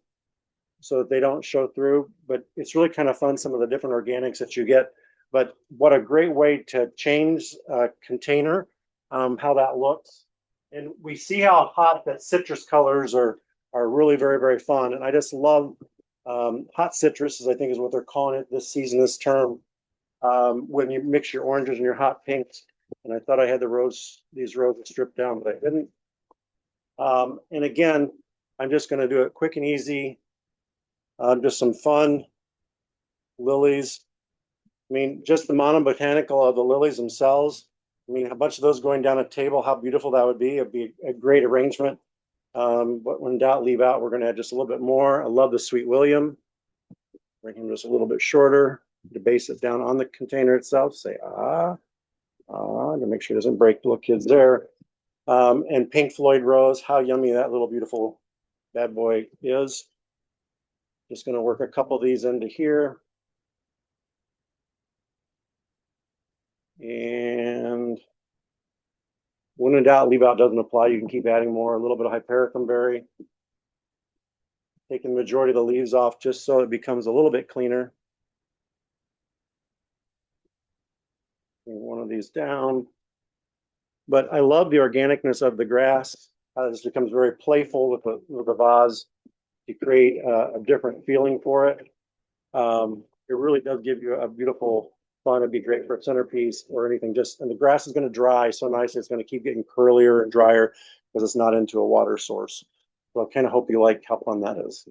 so that they don't show through. But it's really kind of fun, some of the different organics that you get. But what a great way to change a container, how that looks. And we see how hot that citrus colors are really very, very fun. And I just love hot citrus, I think is what they're calling it this season, this term, when you mix your oranges and your hot pinks. And I thought I had these roses stripped down, but I didn't. And again, I'm just going to do it quick and easy. Just some fun lilies. I mean, just the monobotanical of the lilies themselves. I mean, a bunch of those going down a table, how beautiful that would be. It'd be a great arrangement. But when in doubt, leave out. We're going to add just a little bit more. I love the Sweet William. Bring him just a little bit shorter. to base it down on the container itself. Say to make sure it doesn't break. Little kids there. And Pink Floyd Rose, how yummy that little beautiful bad boy is. Just going to work a couple of these into here. And when in doubt, leave out doesn't apply. You can keep adding more. A little bit of hypericum berry. Taking the majority of the leaves off just so it becomes a little bit cleaner. Bring one of these down. But I love the organicness of the grass. This becomes very playful with the vase. You create a different feeling for it. It really does give you a beautiful fun. It'd be great for a centerpiece or anything. And the grass is going to dry so nicely. It's going to keep getting curlier and drier because it's not into a water source. So I kind of hope you like how fun that is.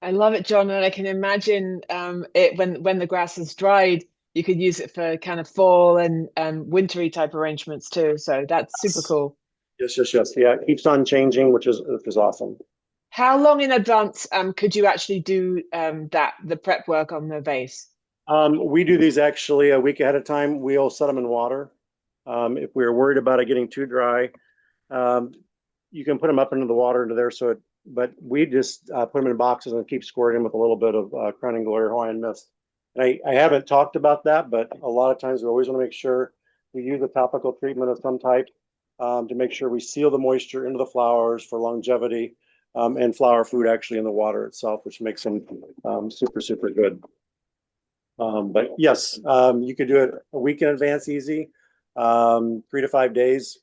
I love it, John, and I can imagine it when the grass is dried, you could use it for kind of fall and wintry type arrangements too. So that's super cool. Yes. Yeah, it keeps on changing, which is awesome. How long in advance could you actually do the prep work on the vase? We do these actually a week ahead of time. We'll set them in water. If we're worried about it getting too dry, you can put them up into the water into there. But we just put them in boxes and keep squirting them with a little bit of Crown and Glory Hawaiian mist. And I haven't talked about that, but a lot of times we always want to make sure we use a topical treatment of some type to make sure we seal the moisture into the flowers for longevity and flower food actually in the water itself, which makes them super, super good. But yes, you could do it a week in advance easy, 3 to 5 days.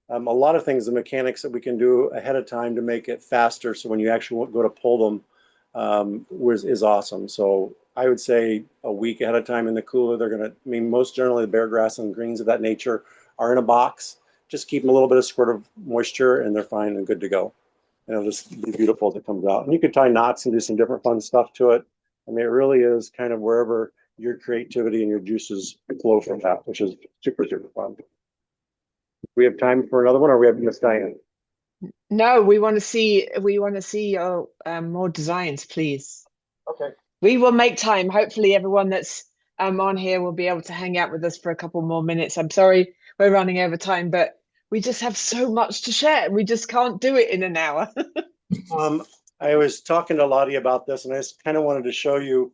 A lot of things, the mechanics that we can do ahead of time to make it faster. So when you actually go to pull them is awesome. So I would say a week ahead of time in the cooler. Most generally the bear grass and greens of that nature are in a box. Just keep them a little bit of squirt of moisture and they're fine and good to go. And it'll just be beautiful as it comes out. And you can tie knots and do some different fun stuff to it. I mean, it really is kind of wherever your creativity and your juices flow from that, which is super, super fun. We have time for another one, or we have Miss Diane? No, we want to see your more designs, please. Okay. We will make time. Hopefully everyone that's on here will be able to hang out with us for a couple more minutes. I'm sorry we're running over time, but we just have so much to share. We just can't do it in an hour. I was talking to Lottie about this, and I just kind of wanted to show you